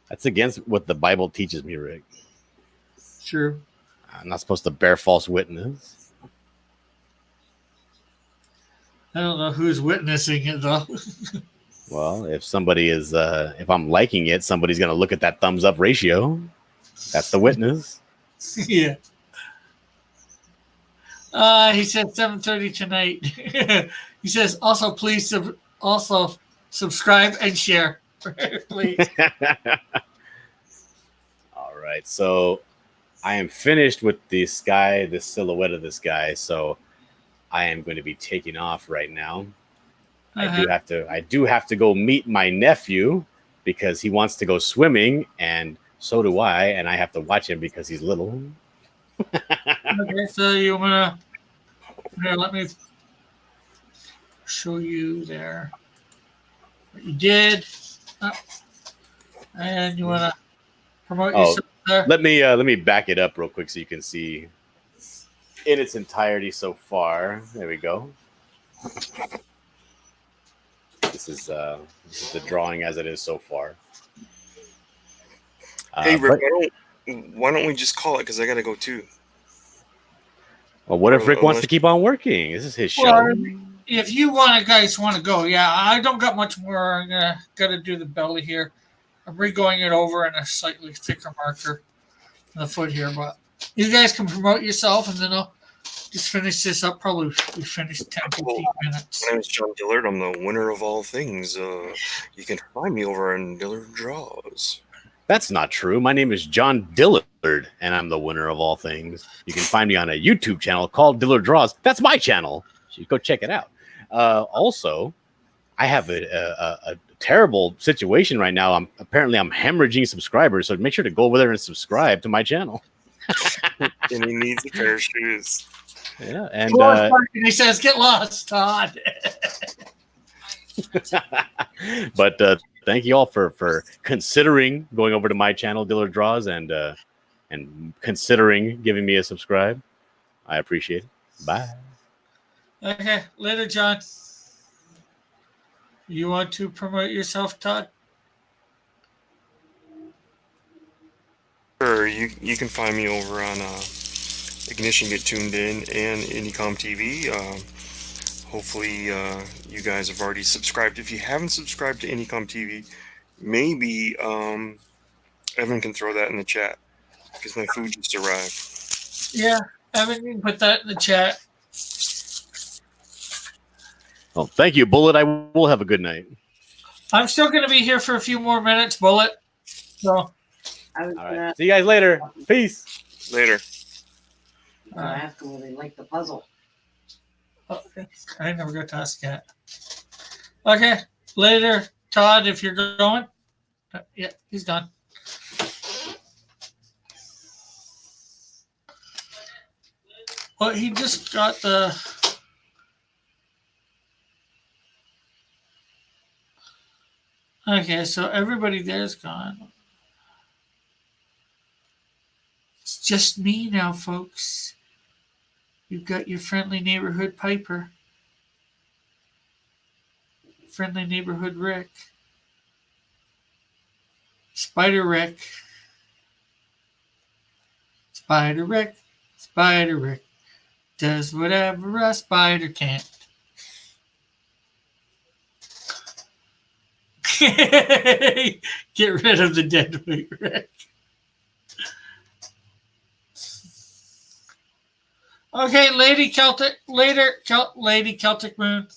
That's against what the Bible teaches me, Rick. True. I'm not supposed to bear false witness. I don't know who's witnessing it though. Well, if somebody is, if I'm liking it, somebody's going to look at that thumbs up ratio. That's the witness. Yeah. He said 7:30 tonight. He says also please subscribe, and share. Please. All right, so I am finished with this guy, the silhouette of this guy. So I am going to be taking off right now. I do have to go meet my nephew because he wants to go swimming, and so do I, and I have to watch him because he's little. Okay, so you wanna here? Let me show you there what you did, and you wanna promote Oh, yourself there. let me back it up real quick so you can see in its entirety so far. There we go. This is the drawing as it is so far. Hey, Rick, but- why don't we just call it? Because I got to go too. well, what if Rick wants Unless- to keep on working? This is his show. Well, if you guys want to go, yeah, I don't got much more. I'm gotta do the belly here. I'm re-going it over in a slightly thicker marker on the foot here, but you guys can promote yourself, and then I'll just finish this up. Probably we finished 10, 15 minutes. My name is John Dillard. I'm the winner of all things. You can find me over on Dillard Draws. That's not true. My name is John Dillard, and I'm the winner of all things. You can find me on a YouTube channel called Dillard Draws. That's my channel. So you go check it out. Also, I have a terrible situation right now. I'm hemorrhaging subscribers, so make sure to go over there and subscribe to my channel. And he needs a pair of shoes. Yeah, and He says, "Get lost, Todd." but thank you all for considering going over to my channel, Dillard Draws, and considering giving me a subscribe. I appreciate it. Bye. Okay, later, John. You want to promote yourself, Todd? Sure, you can find me over on Ignition Get Tuned In and Indicom TV. Hopefully, you guys have already subscribed. If you haven't subscribed to Indicom TV, maybe Evan can throw that in the chat because my food just arrived. Yeah, Evan, you can put that in the chat. Well, thank you, Bullet. I will have a good night. I'm still going to be here for a few more minutes, Bullet. So, I was All gonna, right. See you guys later. Peace. Later. I have to really like the puzzle. okay. I never got to ask yet. Okay, later, Todd, if you're going. Yeah, he's gone. Well, he just got the. Okay, so everybody there's gone. It's just me now, folks. You've got your friendly neighborhood Piper. Friendly neighborhood Rick. Spider Rick. Spider Rick. Spider Rick. Does whatever a spider can't. Get rid of the dead weight, Rick. Okay, Lady Celtic, Lady Celtic Moon.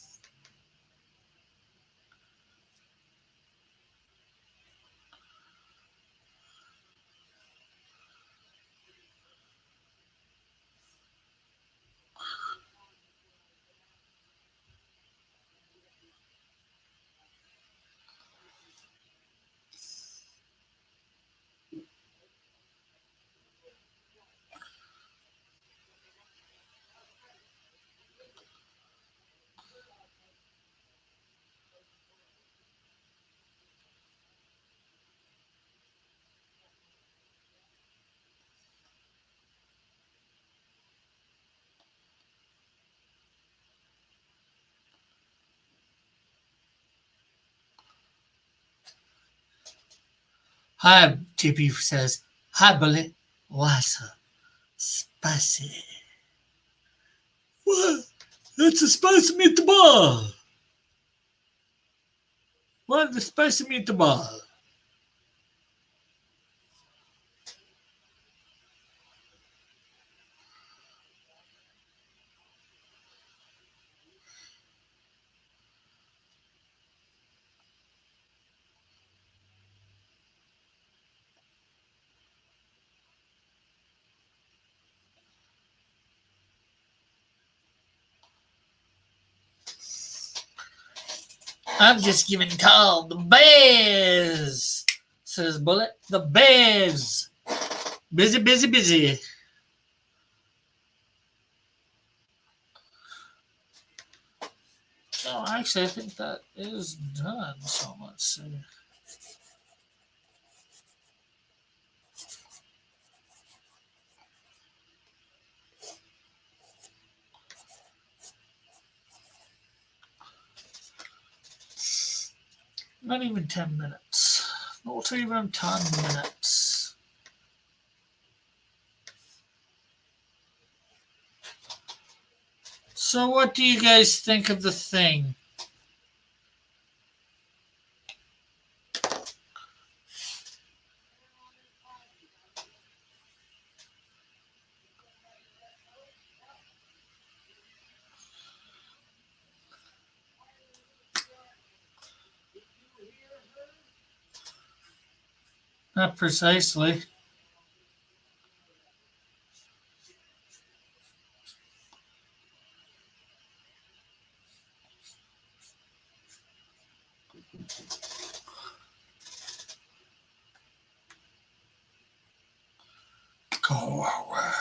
Hi, JP says, hi, Bullet. What's up? Spicy. What? It's a spicy meatball. What? The spicy meatball. I'm just giving call the bears, says Bullet. The bears. Busy, busy, busy. Oh, actually, I think that is done. So let's see. Not even 10 minutes. Not even 10 minutes. So, what do you guys think of the thing? Not precisely. Go away.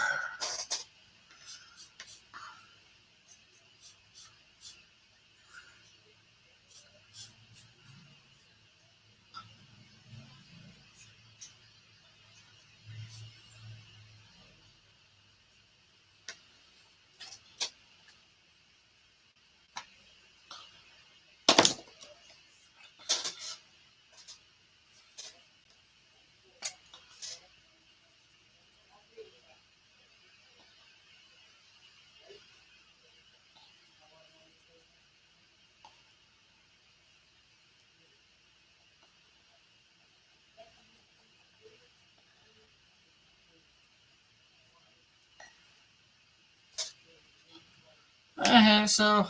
So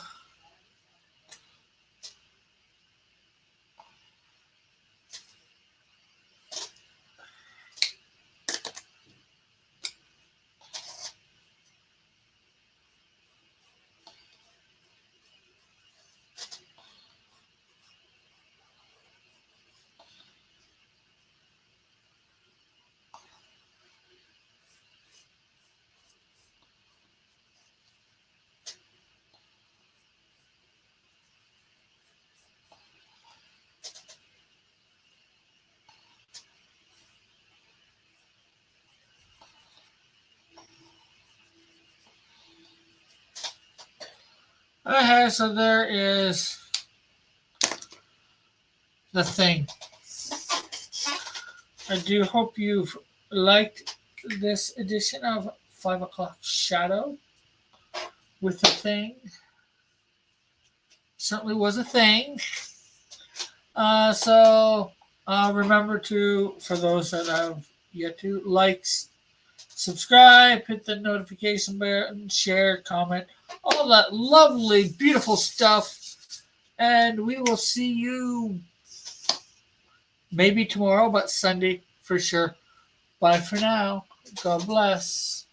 so there is the thing. I do hope you've liked this edition of 5 o'clock Shadow with the thing. Certainly was a thing. Remember to, for those that have yet to, like, subscribe, hit the notification button, share, comment, all that lovely, beautiful stuff. And we will see you maybe tomorrow, but Sunday for sure. Bye for now. God bless.